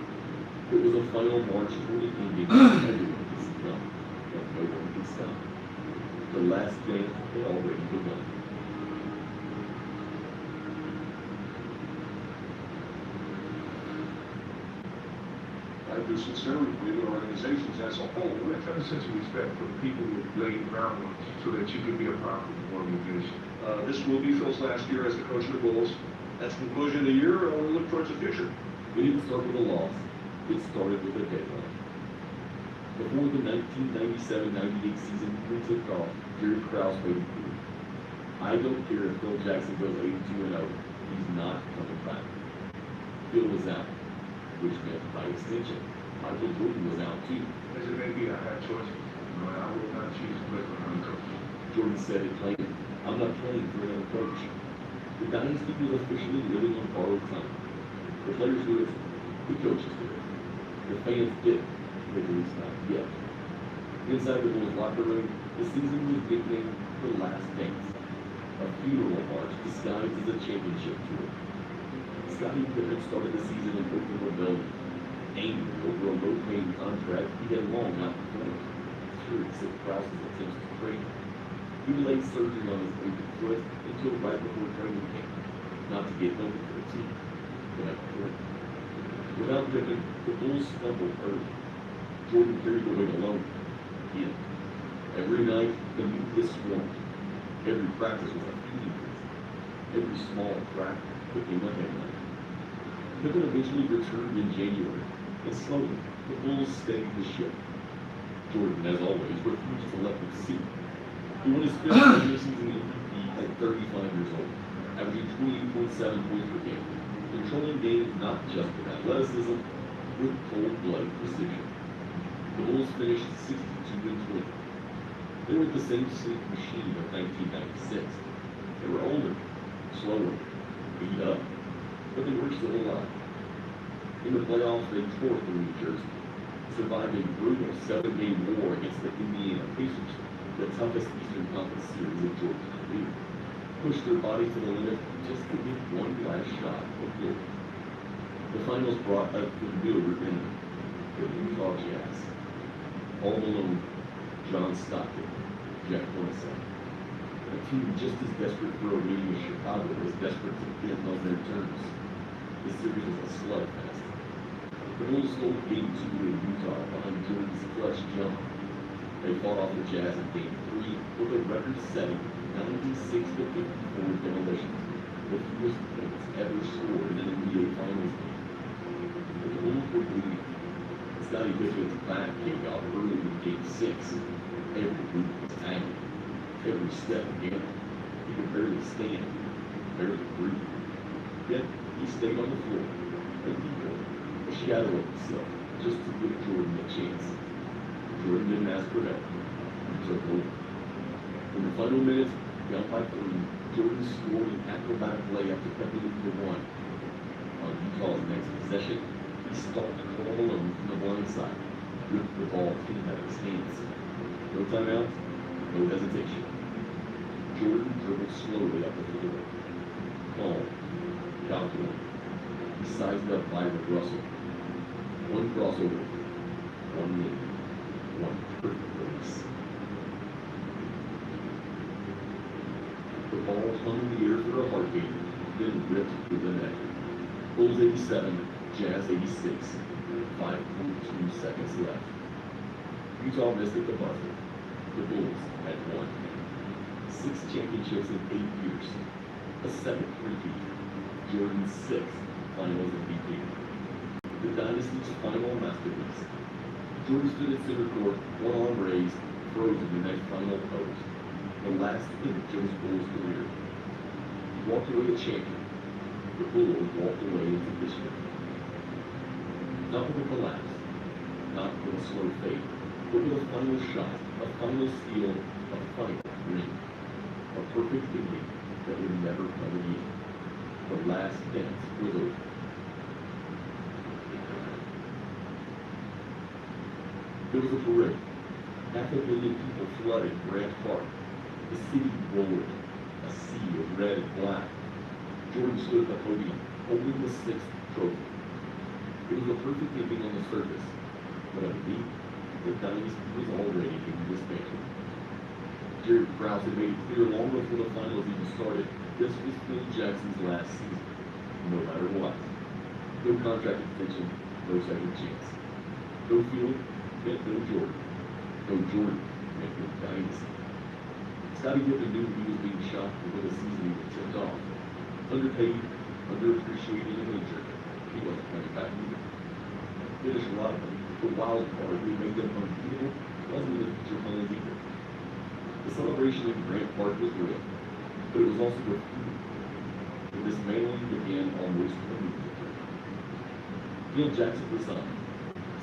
It was a final march toward an ending everyone could see coming, and no one could stop. The last dance had already begun. I do sincerely believe in organizations as a whole. We have a sense of respect for the people who laid groundwork so that you can be a part of the organization. This will be Phil's last year as the coach of the Bulls. That's the conclusion of the year. We look towards the future. We didn't start with a loss. It started with a deadline. Before the 1997-98 season we took off, Jerry Krause made it clear. I don't care if Phil Jackson goes 82-0. He's not coming back. Phil was out, which meant, by extension, Michael Jordan was out too. As it may be, I had choices. I will not choose to play for another coach. Jordan said it plainly. I'm not playing for another coach. The dynasty was officially living on borrowed time. The players do it. The coaches do it. The fans did, but at least not yet. Inside the Bulls locker room, the season was nicknamed The Last Dance, a funeral march disguised as a championship tour. Scottie Pippen started the season in open rebellion, angry over a low-paying contract he had long outperformed, furious at Krause's attempts to trade him. He delayed surgery on his injured foot until right before training camp, not to get healthy for the team, but at the point. Without Pippen, the Bulls stumbled early. Jordan carried the weight alone. Again. Every night, the nucleus swarmed. Every practice was a feeding frenzy. Every small crack became a headline. Pippen eventually returned in January, and slowly, the Bulls steadied the ship. Jordan, as always, refused to let them see. He won his 5th regular season MVP at 35 years old, averaging 20.7 points per game, controlling games not just with athleticism, with cold-blooded precision. Bulls finished 62-20. They were the same sleep machine of 1996. They were older, slower, beat up, but they were still alive. In the playoffs, they tore through New Jersey, survived a brutal 7-game war against the Indiana Pacers, the toughest Eastern Conference series of Jordan's career, pushed their bodies to the limit just to get one last shot of glory. The finals brought up the new enemy, the Utah Jazz. Paul Malone, John Stockton, Jeff Hornacek. A team just as desperate for a meeting as Chicago was desperate to get on their terms. The series was a slugfest. The Bulls stole Game 2 in Utah behind Jordan's clutch jump. They fought off the Jazz in Game 3 with a record-setting 96-54 demolition, the fewest points ever scored in an NBA Finals game. But the Bulls were bleeding. Scottie Pippen's back came out early in Game 6. Every move was agony. Every step again. He could barely stand, barely breathe. Yet he stayed on the floor, a deeper, a shadow of himself, just to give Jordan a chance. Jordan didn't ask for help. He took over. In the final minutes, down by 3, Jordan scored an acrobatic layup to cut the lead to 1. On Utah's next possession, he stalked Karl Malone from the blind side, ripped the ball clean out of his hands. No timeout, no hesitation. Jordan dribbled slowly up the floor. Calm, calculated. He sized up Byron Russell. One crossover, one lead, one perfect release. The ball hung in the air for a heartbeat, then ripped through the net. Bulls 87, Jazz 86, 5.2 seconds left. Utah missed at the buzzer. The Bulls had won. 6 championships in 8 years. A 7th repeat. Jordan's 6th Finals MVP. The dynasty's final masterpiece. Jordan stood at center court, one arm raised, frozen in that final pose. The last image of his Bulls career. He walked away a champion. The Bulls walked away into history. Not with a collapse, not with a slow fade, but with a final shot, a final steal, a final ring. A perfect ending that would never come again. The last dance was over. There was a parade. 500 million people flooded Grant Park. The city roared, a sea of red and black. Jordan stood at the podium, holding the 6th trophy. It was a perfect ending on the surface, but underneath, the dynasty was already being dismantled. Jerry Krause had made it clear long before the finals even started, this was Phil Jackson's last season, no matter what. No contract extension, no second chance. No Phil meant no Jordan. No Jordan meant no dynasty. Scottie Pippen knew he was being shot before the season even tipped off. Underpaid, underappreciated, and injured. He wasn't coming back either. Dennis Rodman, the wild card who made them unbeatable, wasn't in the future plans either. The celebration in Grant Park was real, but it was also refuted. The dismantling began almost immediately. Phil Jackson resigned.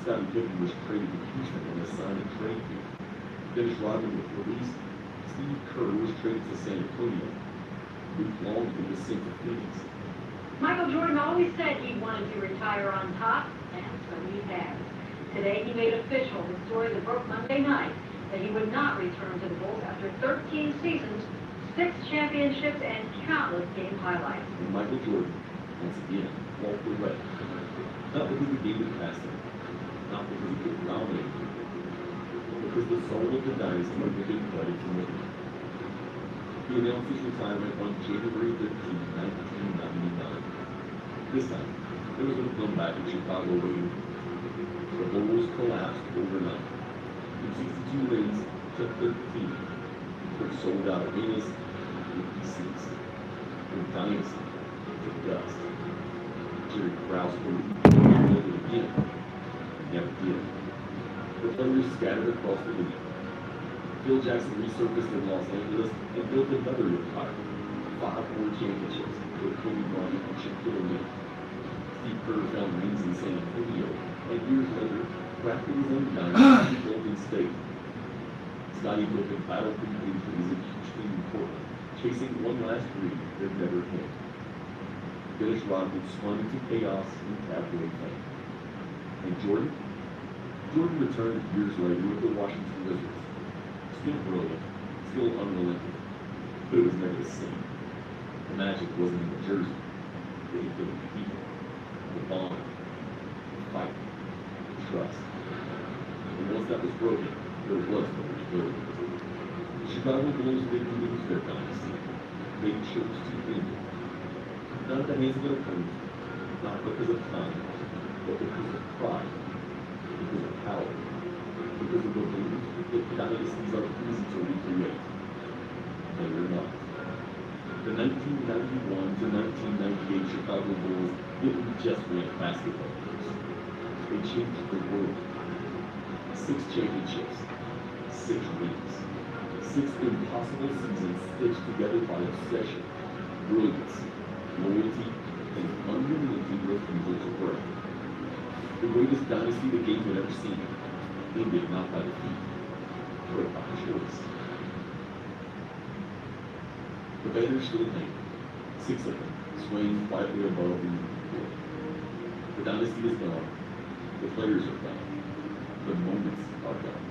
Scottie Pippen was traded to Houston on a sign-and-trade deal. Dennis Rodman was released. Steve Kerr was traded to San Antonio. Luke Longley was sent to Phoenix. Michael Jordan always said he wanted to retire on top, and so he has. Today he made official the story that broke Monday night that he would not return to the Bulls after 13 seasons, 6 championships, and countless game highlights. And Michael Jordan, once again, walked away. Not because the game had passed him, not because he could dominate him, but because the soul of the dynasty had been flooded from within. He announced his retirement on January 13, 1999. This time, there was no comeback in Chicago waiting. The Bulls collapsed overnight. From 62 wins to 13, from sold-out arenas to empty seats, from dynasty to dust. Jerry Krause believed he would build it again. He never did. The players scattered across the league. Phil Jackson resurfaced in Los Angeles and built another empire. 5 more championships with Kobe Bryant and Shaquille O'Neal. Steve Kerr found rings in San Antonio, and years later, crafted his own dynasty in Golden State. Scottie Pippen battled through injuries and huge team in Portland, chasing one last dream that never came. Dennis Rodman spun into chaos and tabloid fame. And Jordan? Jordan returned years later with the Washington Wizards. Still brilliant, still unrelenting, but it was never the same. The magic wasn't in the jersey. They hit the people, the bond, the fight, the trust. And once that was broken, there was no rebuilding. The Chicago Bulls didn't lose their dynasty. They chose to end it. Not at the hands of their opponent, not because of time, but because of pride, because of power, because of the belief that dynasties are easy to recreate. They were not. The 1991 to 1998 Chicago Bulls didn't just win basketball games. They changed the world. 6 championships, 6 rings, 6 impossible seasons stitched together by obsession, brilliance, loyalty, and unrelenting refusal to break. The greatest dynasty the game had ever seen ended not by defeat, but by choice. The banners still hang, 6 of them, swaying quietly above the court. The dynasty is gone, the players are gone, the moments are gone.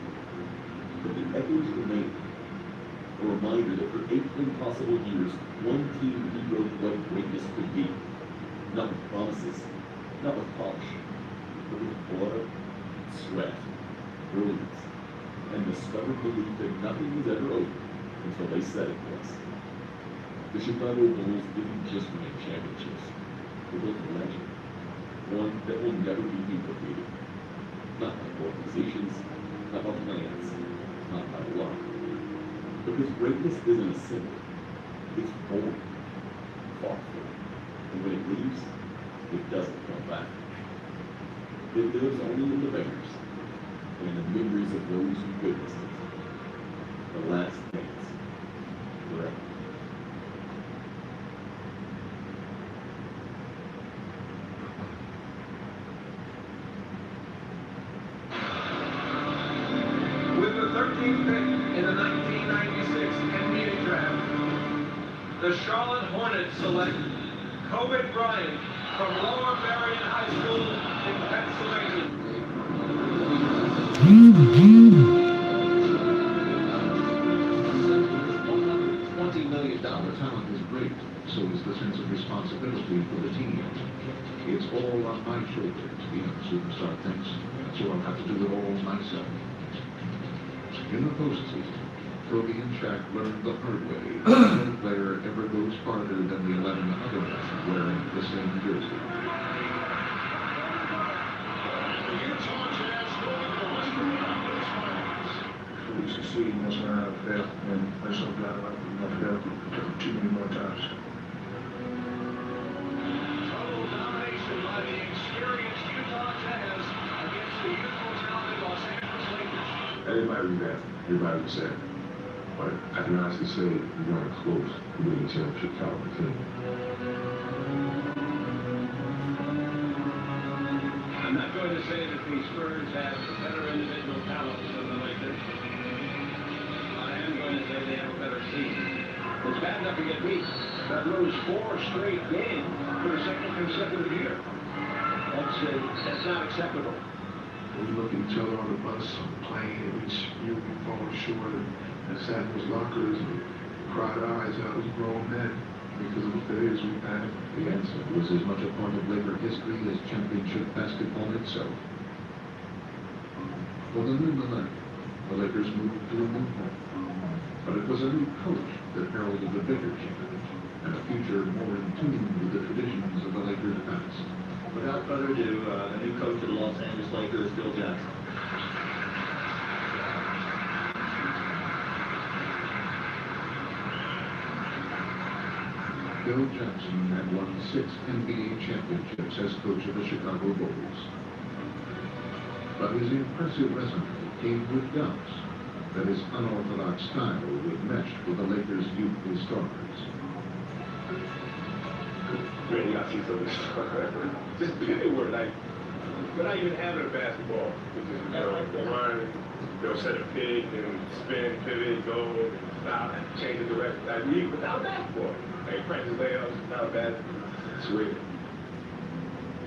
But the echoes remain, a reminder that for 8 impossible years, one team rewrote what greatness could be. Not with promises, not with polish, but with blood, sweat, brilliance, and the stubborn belief that nothing was ever over until they said it was. The Chicago Bulls didn't just win championships. They built a legend, one that will never be duplicated. Not by organizations, not by plans, not by luck. Because greatness isn't a symbol. It's born, fought for, and when it leaves, it doesn't come back. It lives only in the banners and in the memories of those who witnessed it. The last dance, forever. With the 13th pick in the 1996 NBA Draft, the Charlotte Hornets select Kobe Bryant from Lower Merion High School in Pennsylvania. $120 million talent is great, so is the sense of responsibility for the team. It's all on my shoulders, the young superstar thinks, so I'll have to do it all myself. In the postseason, Kobe and Shaq learned the hard way. No player ever goes farther than the 11 other men wearing the same jersey. We succeed in this round of fail, and I'm so glad about not fail too many more times. Total domination by the experienced Utah Jazz against the youthful talented Los Angeles Lakers. Everybody was there. Everybody was sad. But I can honestly say we weren't close to winning a championship caliber team. I'm not going to say that the Spurs have better individual talent than the Lakers. I am going to say they have a better team. It's bad enough to get beat. That lose 4 straight games for the second consecutive year. That's not acceptable. We look at each other on the bus, on the plane, and each year we fall short and sat in those lockers and cried our eyes out as grown men because of the failures we've had. The answer was as much a part of Laker history as championship basketball itself. For the new millennium, the Lakers moved to a new home. But it was a new coach that heralded a bigger change, and a future more in tune with the traditions of the Lakers' past. Without further ado, the new coach of the Los Angeles Lakers, Phil Jackson. Phil Jackson had won 6 NBA championships as coach of the Chicago Bulls. But his impressive resume came with doubts that his unorthodox style would mesh with the Lakers' youthful stars. Really, I see something. Just pick a word. We're not even having a basketball. They'll run, they'll set a pick and spin, pivot, go, stop, change the direction. Like, without basketball. Like, practice layups, without basketball. It's weird.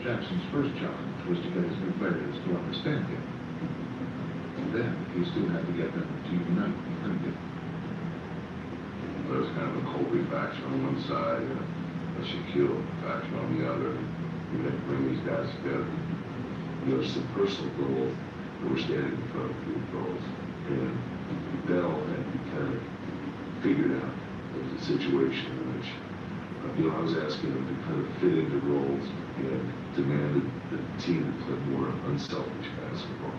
Jackson's first challenge was to get his new players to understand him. Then he still had to get them to unite behind him. There's kind of a Kobe faction on one side and a Shaquille faction on the other. You have to bring these guys together. There's some personal goals that we're standing in front of group goals. And that all had to be kind of figured out. There was a situation in which I was asking them to kind of fit into roles and demanded that the team to play more unselfish basketball.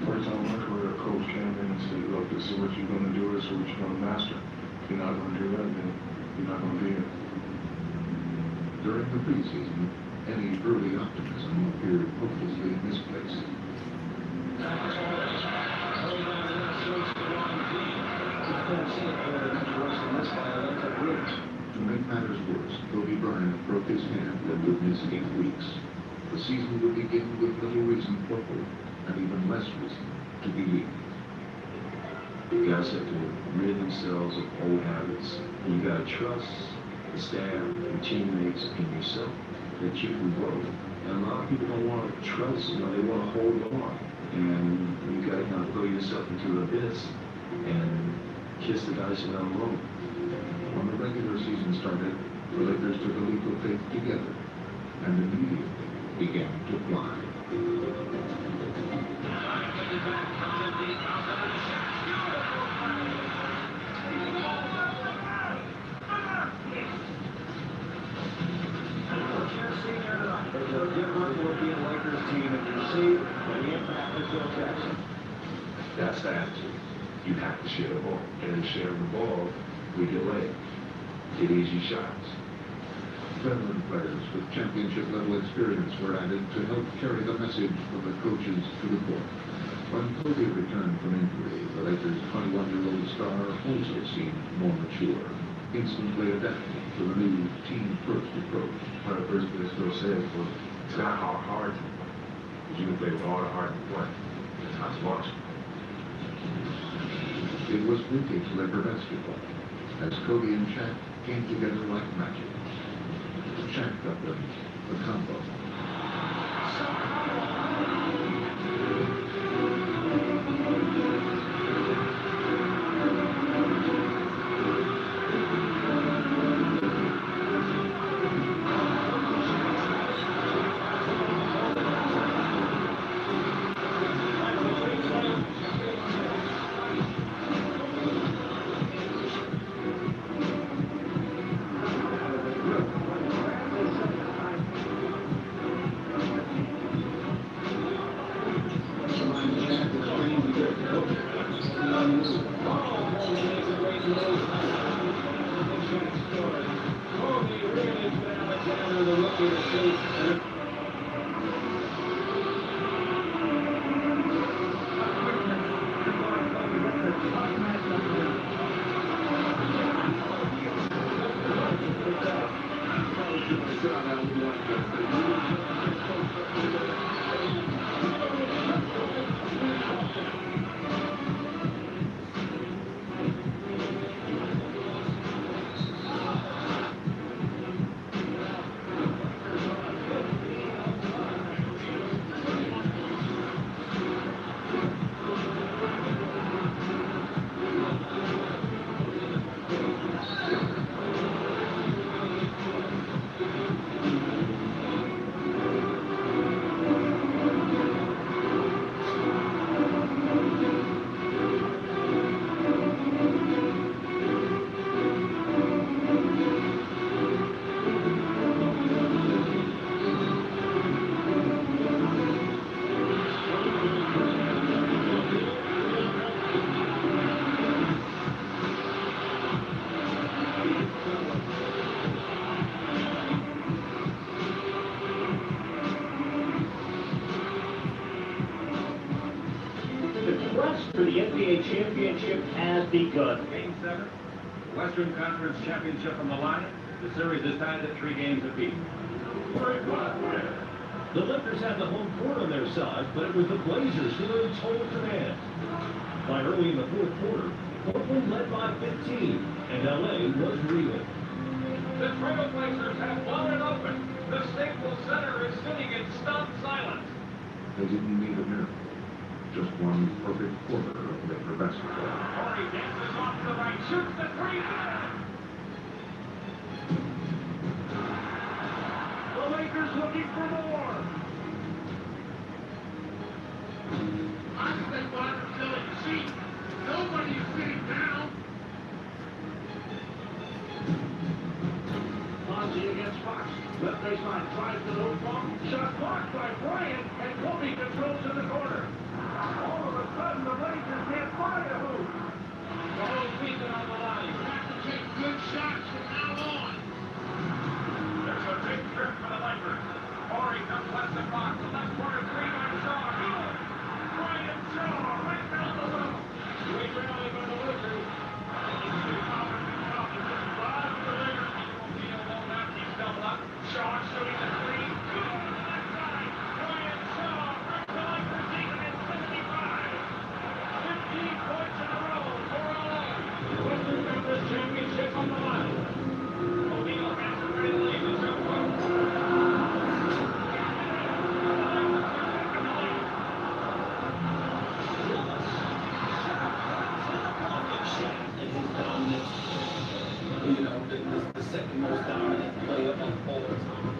First time I where a coach came in and said, look, this is what you're going to do, this is what you're going to master. If you're not going to do that, then you're not going to be here. During the preseason, any early optimism appeared hopelessly misplaced. To make matters worse, Kobe Bryant broke his hand and would miss 8 weeks. The season would begin with little reason for hope, and even less reason to believe. You guys have to rid themselves of old habits. You got to trust the staff, your teammates, and yourself that you can grow. And a lot of people don't want to trust, they want to hold on. And you got to kind of throw yourself into the abyss and kiss the dice around the road. When the regular season started, the Lakers took a leap of faith together and immediately began to fly. It's a different looking Lakers team that you see when the impact of Phil Jackson. That's the attitude. You have to share the ball. And sharing the ball, we get laid. Get easy shots. Veteran players with championship-level experience were added to help carry the message from the coaches to the court. When Kobe returned from injury, the Lakers' 21-year-old star also seemed more mature, instantly adapting to the new team-first approach. One of the first things Phil said was, it's not how hard you play. Because you can play with all the heart you play. It's how smart you play. It was vintage Laker basketball, as Kobe and Shaq came together like magic. Shaq got them the combo. For the NBA championship has begun. Game 7, Western Conference Championship on the line. The series is tied at 3 games apiece. The Lakers had the home court on their side, but it was the Blazers who were in total command. By early in the fourth quarter, Portland led by 15, and LA was reeling. The Trailblazers have blown it open. The Staples Center is sitting in stunned silence. They didn't need a miracle. Just one perfect quarter of Laker basketball. Horry dances off to the right, shoots the three. The Lakers looking for more. I think they want to fill a seat. Nobody is sitting down. Fonzie against Fox. Left baseline, drives to the hoop ball. Shot blocked by Bryant, and Kobe controls in the corner. All of a sudden, the Lakers can't find a hoop. The whole season on the line. You have to take good shots from now on. There's a big trip for the Lakers. Horry comes left the box. The left corner three by Shaw. Good. Bryant Shaw right down the middle. Great rally by the Lakers. Shaw shooting the three. Good on the left side. Bryant Shaw brings the Lakers even at 65. 15 points in a row for LA. Lakers got this championship on the line. O'Neal has it ready to lead the jump. You know, the second most dominant player of all time.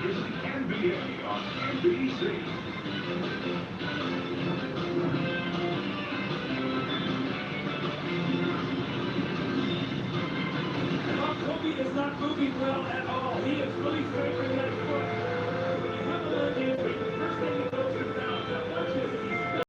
This is the NBA on NBC. Kobe is not moving well at all. He is really favoring that foot. When you have a leg injury, the first thing he goes is down. Now watch this. He's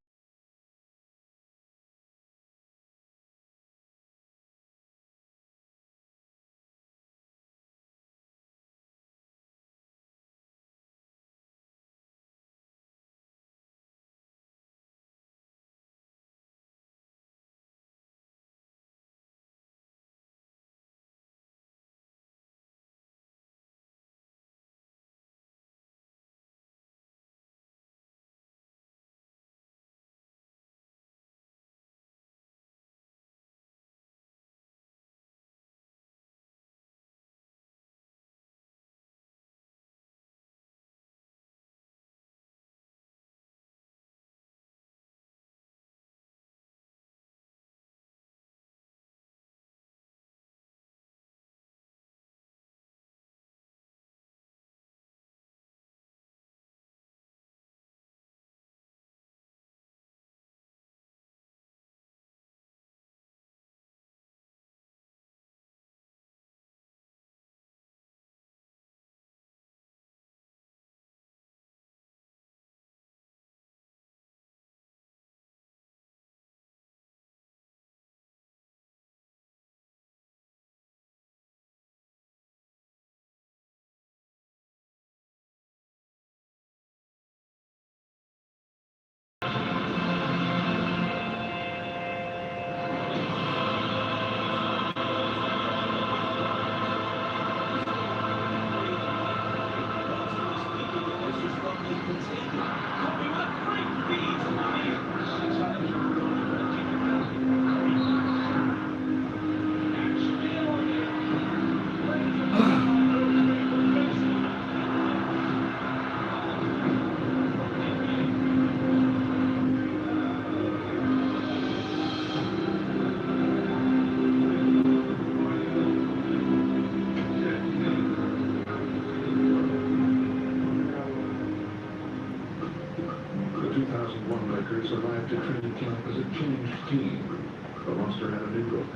The 2001 Lakers arrived at training camp as a changed team. The roster had a new look.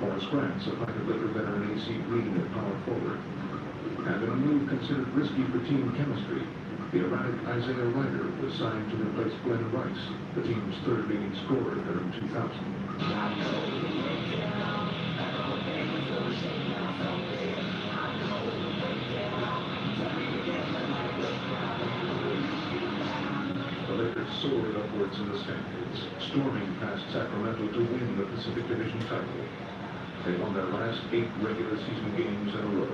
Horace Grant supplanted Laker veteran A.C. Green at power forward. And in a move considered risky for team chemistry, the erratic Isaiah Ryder was signed to replace Glenn Rice, the team's third leading scorer during 2000. The Lakers soared upwards in the standings, storming past Sacramento to win the Pacific Division title. They won their last 8 regular season games in a row.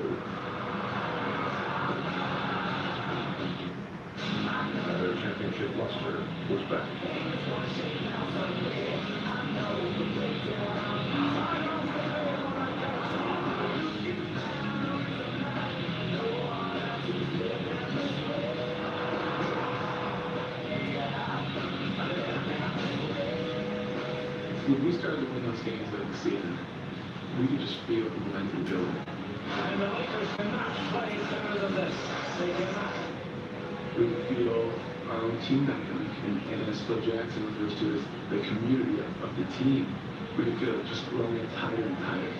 And their championship luster was back. When we started to win those games late in the season, we could just feel the momentum building. And the Lakers cannot play better than this. They cannot. We could feel our own team dynamic, and as Phil Jackson refers to it as the community of the team. We could feel it just growing tighter and tighter.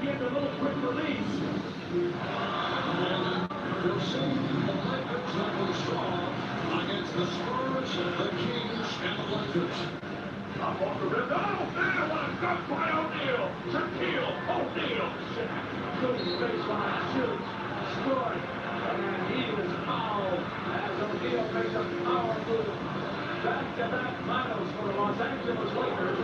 Get a little quick release. They'll see the Lakers looking strong against the Spurs, the Kings, and the Lakers. Up off the rim. Oh, man, what a dunk by O'Neal. Shaquille O'Neal. Goes baseline, shoots, scores, and he is fouled as O'Neal makes a power move. Back-to-back finals for the Los Angeles Lakers.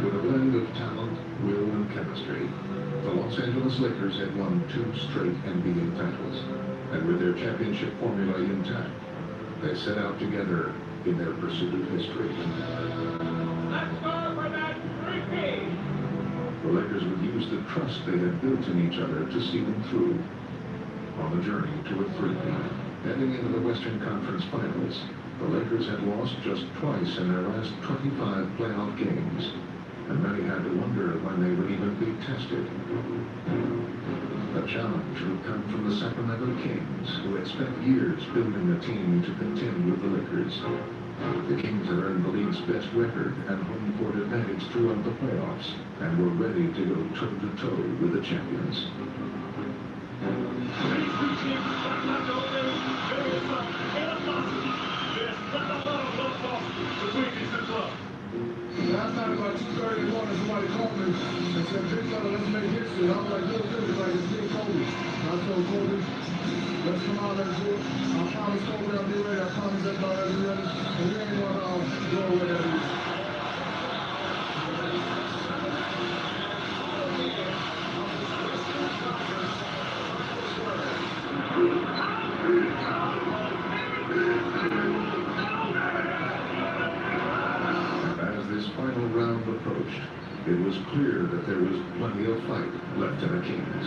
With a blend of talent, will, and chemistry, the Los Angeles Lakers had won 2 straight NBA titles. And with their championship formula intact, they set out together in their pursuit of history. Let's go for that three-peat. The Lakers would use the trust they had built in each other to see them through on the journey to a three-peat. Heading into the Western Conference Finals, the Lakers had lost just twice in their last 25 playoff games, and many had to wonder when they would even be tested. The challenge would come from the Sacramento Kings, who had spent years building a team to contend with the Lakers. The Kings had earned the league's best record and home court advantage throughout the playoffs, and were ready to go toe-to-toe with the champions. Last night about 2:30 in the morning, somebody called me and said, "Big fella, let's make history." And I was like, "Look, like it's big Kobe." And I told Kobe, "Let's come out, let's do it." I promised Kobe I'll be ready. I promised everybody I'll be ready. And we ain't gonna go away that easy. This final round approached, it was clear that there was plenty of fight left in the Kings.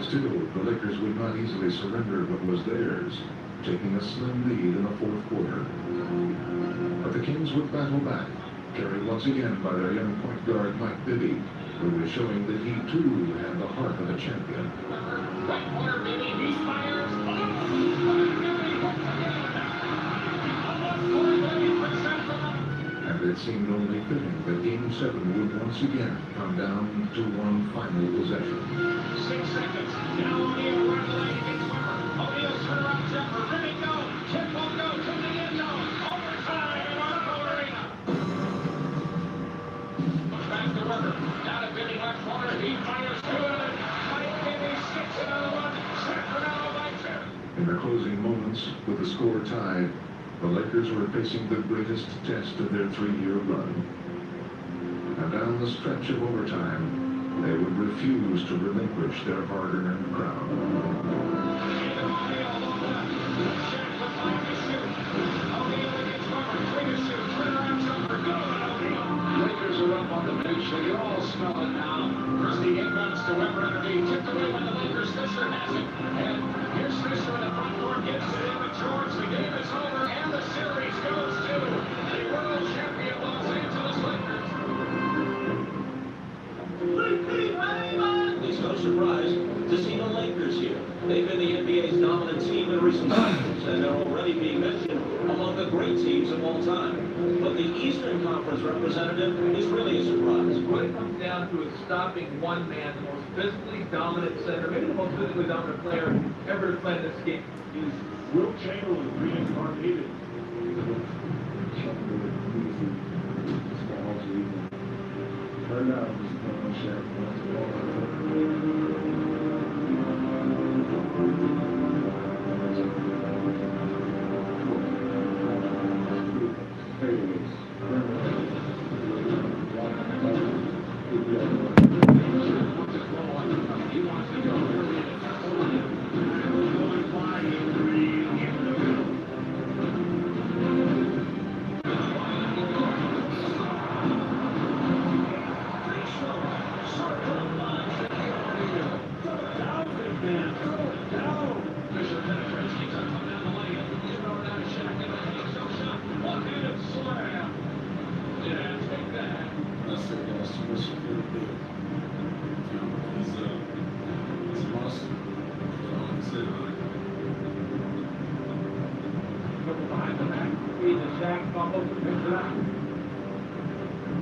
Still, the Lakers would not easily surrender what was theirs, taking a slim lead in the fourth quarter. But the Kings would battle back, carried once again by their young point guard Mike Bibby, who was showing that he too had the heart of a champion. Right corner, Bibby, he fires. And it seemed only fitting that Game 7 would once again come down to one final possession. 6 seconds. Now O'Neal right lane against Weber. O'Neal's turnaround jumper. Bibby go. Tip will go to the end zone. Overtime in Oracle Arena. Back to Weber. Down to Bibby left corner. He fires good. Mike Bibby sticks another one. Sacramento by 2. In the closing moments, with the score tied, the Lakers were facing the greatest test of their 3-year run. And down the stretch of overtime, they would refuse to relinquish their hard-earned crown. Lakers are up on the bench. They can all smell it now. First the inbounds to Weber underneath. Tipped away by the Lakers. Fisher has it. And here's Fisher in the front court. Gets it in with George. The game is over. And the series goes to the world champion Los Angeles Lakers. It's no surprise to see the Lakers here. They've been the NBA's dominant team in recent seasons, and they're already being mentioned among the great teams of all time. But the Eastern Conference representative is really a surprise. What it comes down to is stopping one man, the most physically dominant center, maybe the most physically dominant player ever to play in this game. Is Will Chamberlain reincarnated?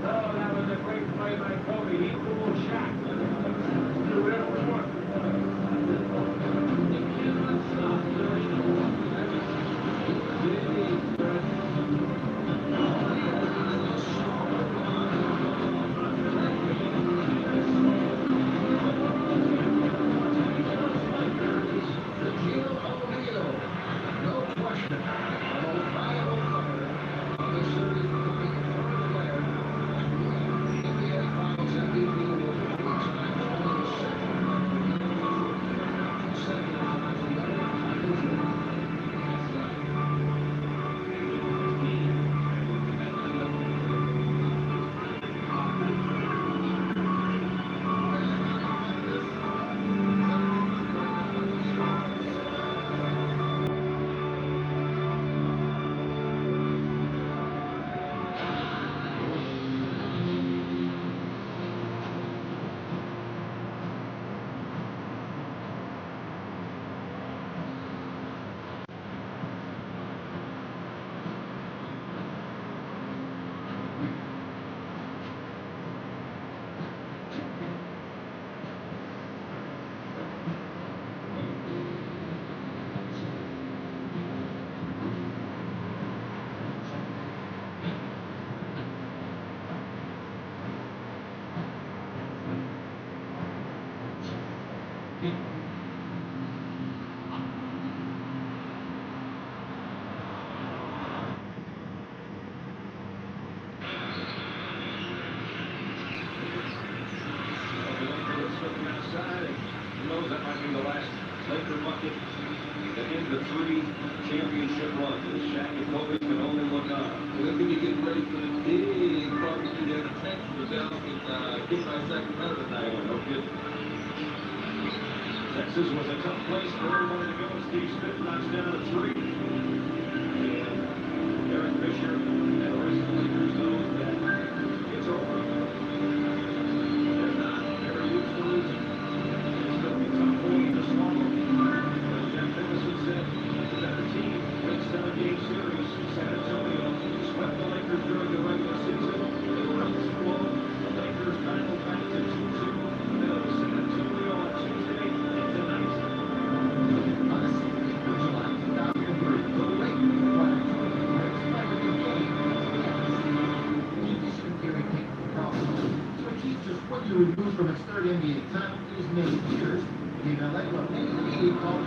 Oh, that was a great play by Kobe. He fooled Shaq. Do whatever we want. You cannot stop. Knows that might be the last Laker bucket to end the 3 championship runs. As Shaq and Kobe can only look on. They're going to get ready for the big barbecue down in Texas. Down in get by Sacramento tonight. No kidding. Texas was a tough place for everybody to go. Steve Smith knocks down a 3. to remove from its third NBA title is many years. In LA, what many in the league call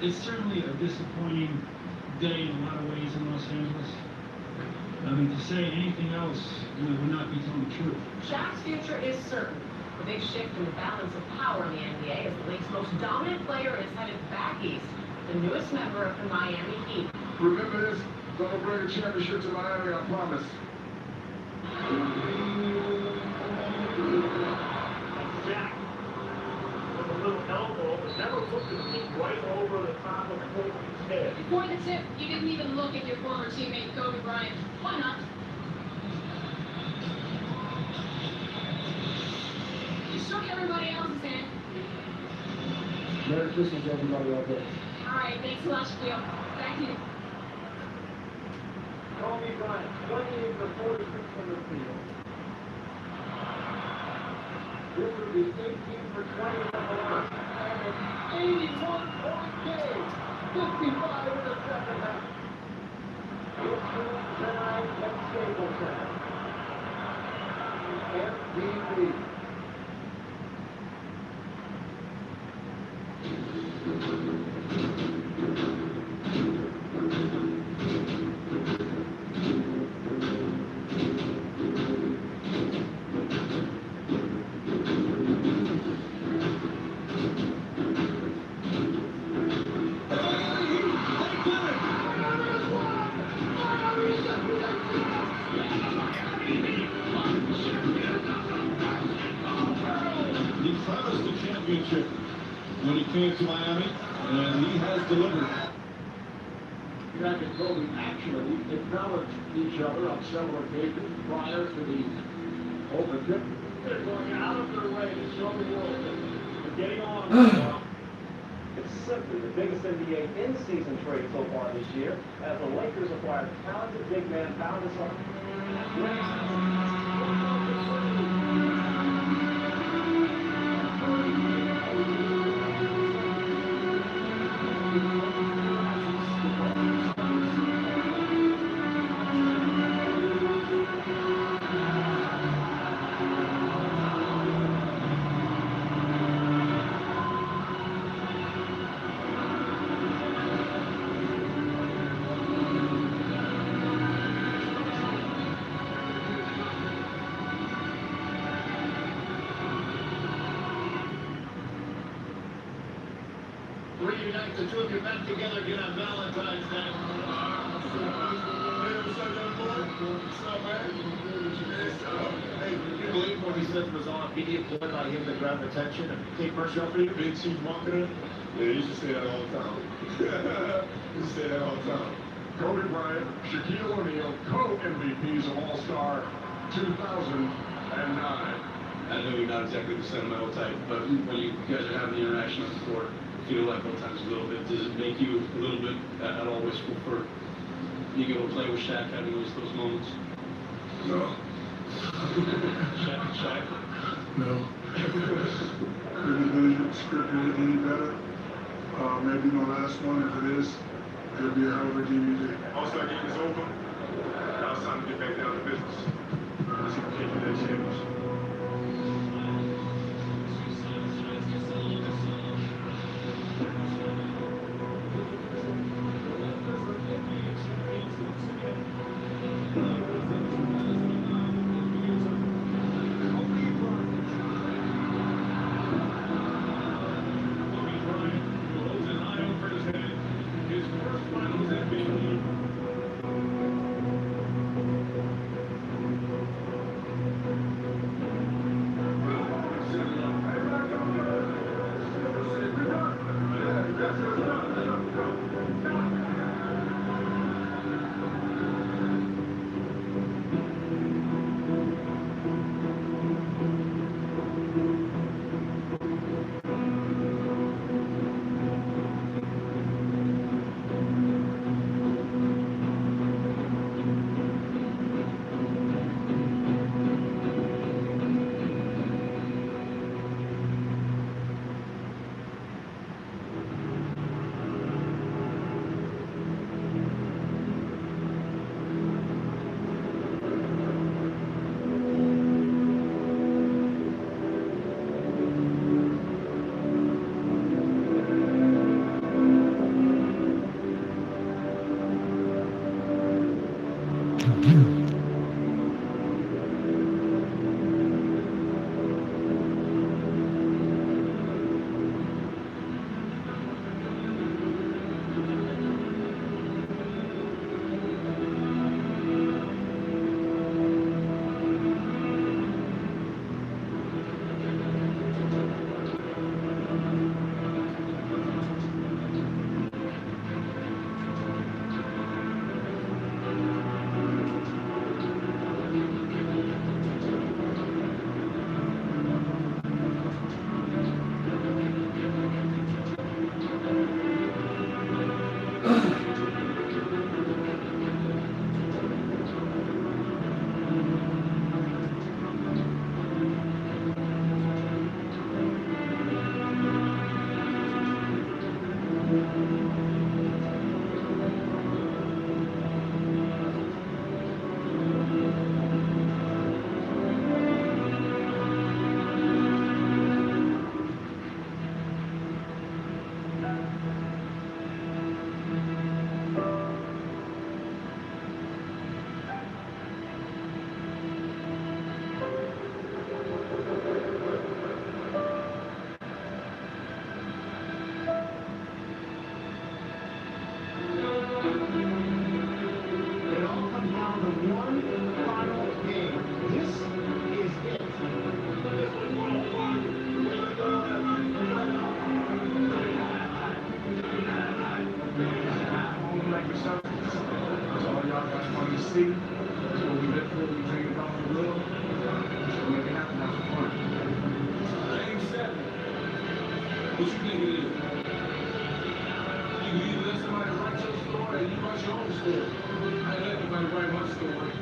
It's certainly a disappointing day in a lot of ways in Los Angeles. I mean, to say anything else, would not be telling the truth. Shaq's future is certain. The big shift in the balance of power in the NBA as the league's most dominant player is headed back east, the newest member of the Miami Heat. Remember this? Gonna bring a championship to Miami, I promise. Jack with a little elbow, but never put the feet right over the top of Kobe's head. For the tip, you didn't even look at your former teammate Kobe Bryant. Why not? You shook everybody else's hand. Merry Christmas, everybody out there. All right, thanks a lot, Shaquille. Back to you. Kobe Bryant, 28 for 46 from the field. This would be 18 for 20 from the line. And an 81-point game. 55 in the second half. It's tonight at Staples Center. MVP. He promised a championship when he came to Miami, and he has delivered. Jack and Kobe actually acknowledged each other on several occasions prior to the open tip. They're going out of their way to show the world that they're getting on. It's simply the biggest NBA in-season trade so far this year, as the Lakers acquired talented big man Pampatulog. Reunite the two of you back together again on Valentine's Day. Hey, what's up, young boy? What's up, man? Hey, you believe when he said was on media employed by him to grab attention and take pressure off of you? Big Chief marketer? Yeah, you should say that all the time. You should say that all the time. Kobe Bryant, Shaquille O'Neal, co-MVPs of All-Star 2009. I know you're not exactly the sentimental type, but when you guys are having the interaction on the court, feel like sometimes a little bit, does it make you a little bit at all wistful for you go to play with Shaq, having those moments? No. Shaq? No. Couldn't have scripted it any better. Maybe my last one, if it is, it'll be a hell of a DVD. All-Star game is over. Now it's time to get back down to business. Let's keep kicking that championship. city. That's where we live for. We bring it on the road. We make it happen. Have some fun. I ain't set. What you think it is? You either let somebody write your story or you write your own story. I ain't let nobody write my story.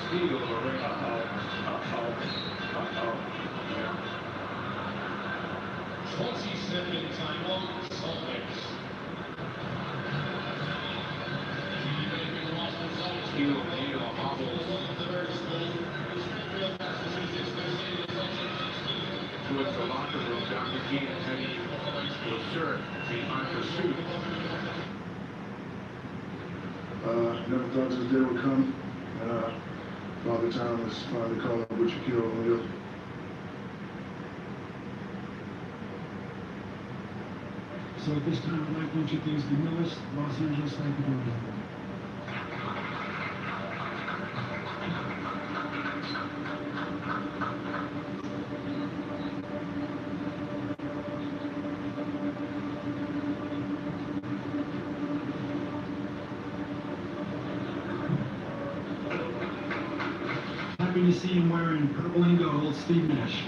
steal of a ring. Yeah. 20-second timeout, Salt Lakes. Heel, hobbles. Towards the locker room, Dr. King and Teddy Lasure behind pursuit. Never thought this day would come. Father Time is finally calling Butcher Kill O'Neal. So at this time, I'd like to introduce the newest Los Angeles Lakers. Happy to see him wearing purple and gold, Steve Nash.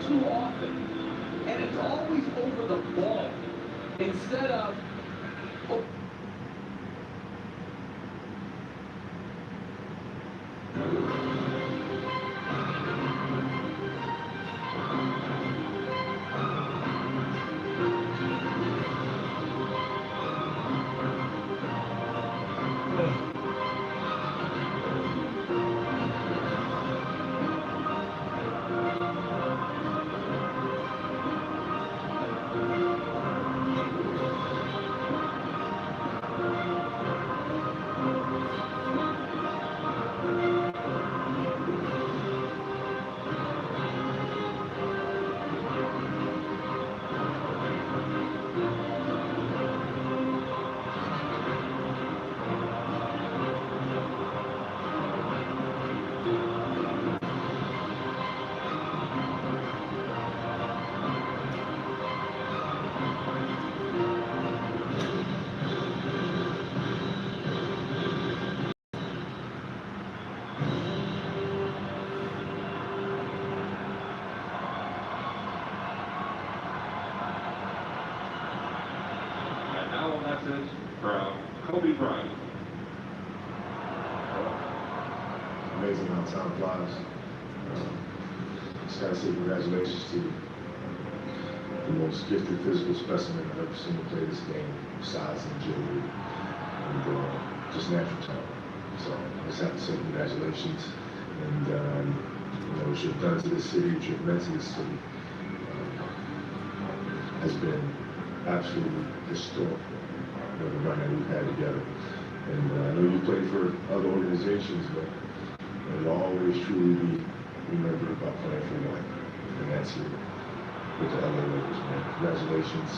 Too often, and it's always over the ball instead of message from Kobe Bryant. Amazing how time flies. Just gotta say congratulations to the most gifted physical specimen I've ever seen play this game, size and agility, and just natural talent. So I just have to say congratulations, and what you've done to this city, what you've meant to this city, has been absolutely historical. The run that we've had together. And I know you played for other organizations, but you'll always truly be remembered about playing for one. And that's here with the LA Lakers, man. Congratulations.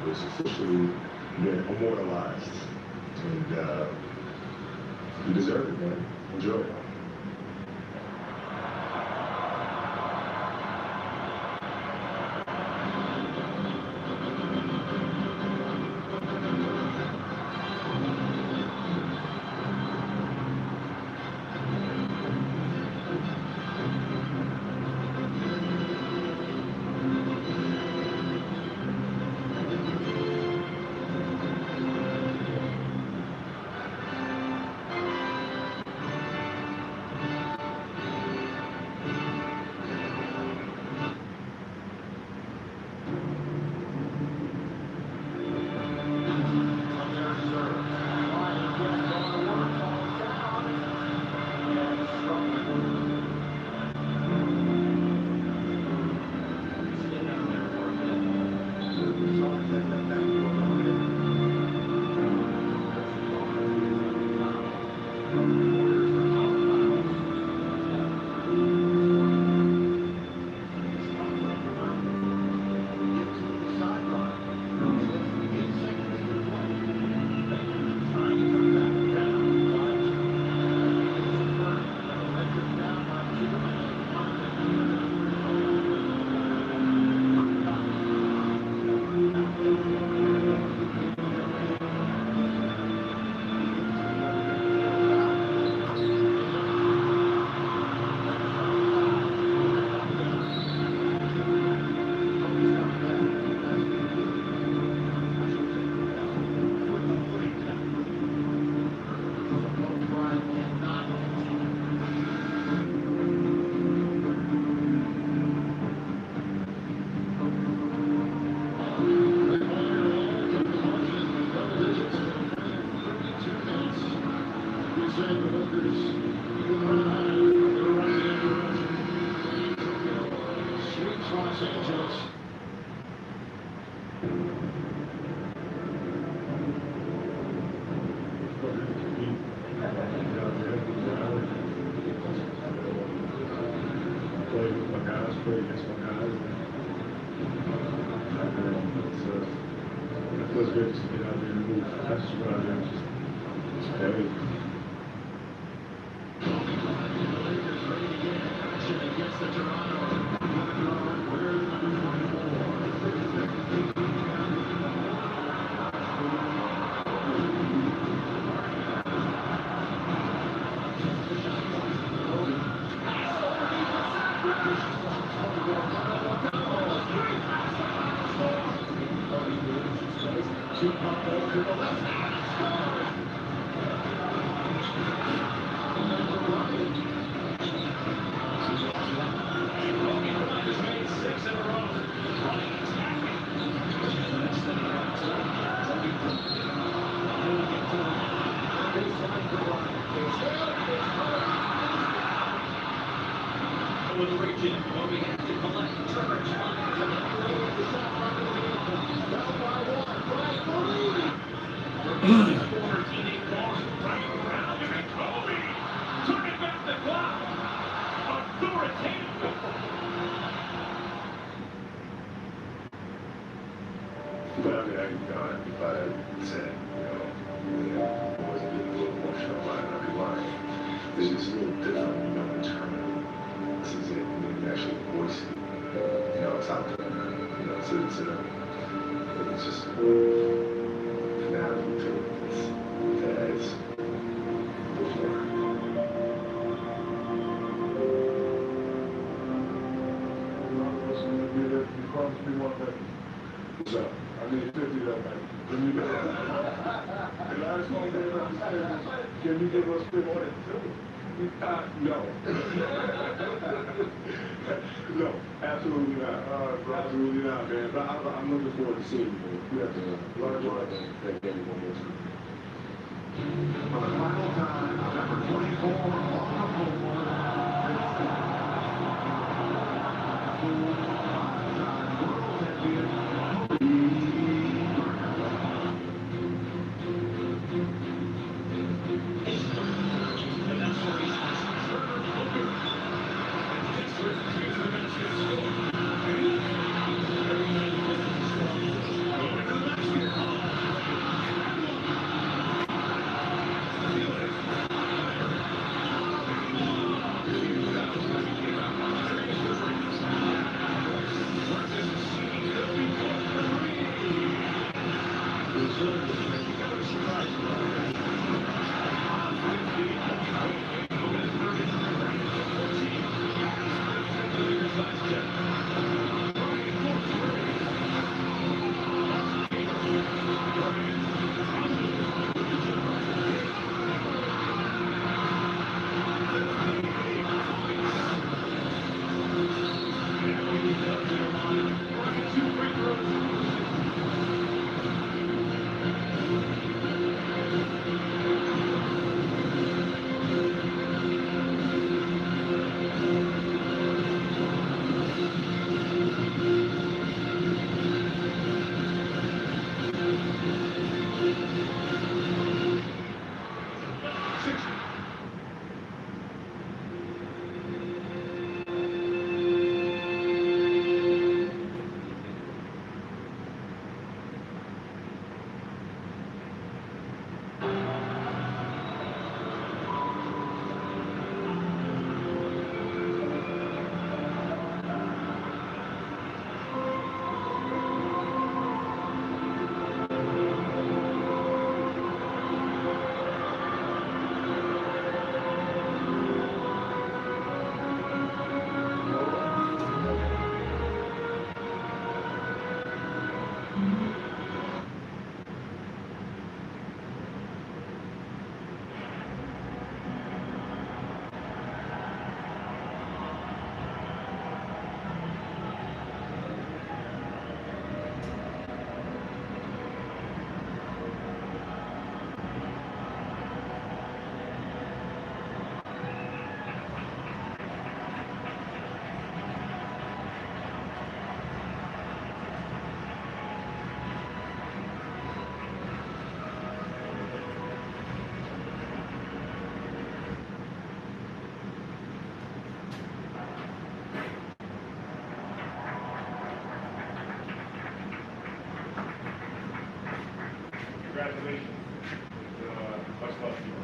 It's officially been immortalized. And you deserve it, man. Enjoy it. Los Angeles. Play with my guys, play against my guys. It feels good just to get out there and move. That's just what I do. Just play. Against the Toronto. Where's number 24? With the region, where we have to collect Trevor former teammate lost right around and Kobe turning back the clock. Authoritative. But I mean, if I had said, I wasn't getting a little emotional, I'd be lying. It's just a little different, in tournament. This is it, you actually voice it. It's out there. It's just finale to it. It's before. You promised me one thing. What's up? I need 50 that night. Can you give us? The last one they understand is, can you give us 50? No. No, absolutely not. Absolutely not, man. But I'm looking forward to seeing you. Yeah, large thank everyone else. For the final time, number 24 on the floor. congratulations. Much love to you.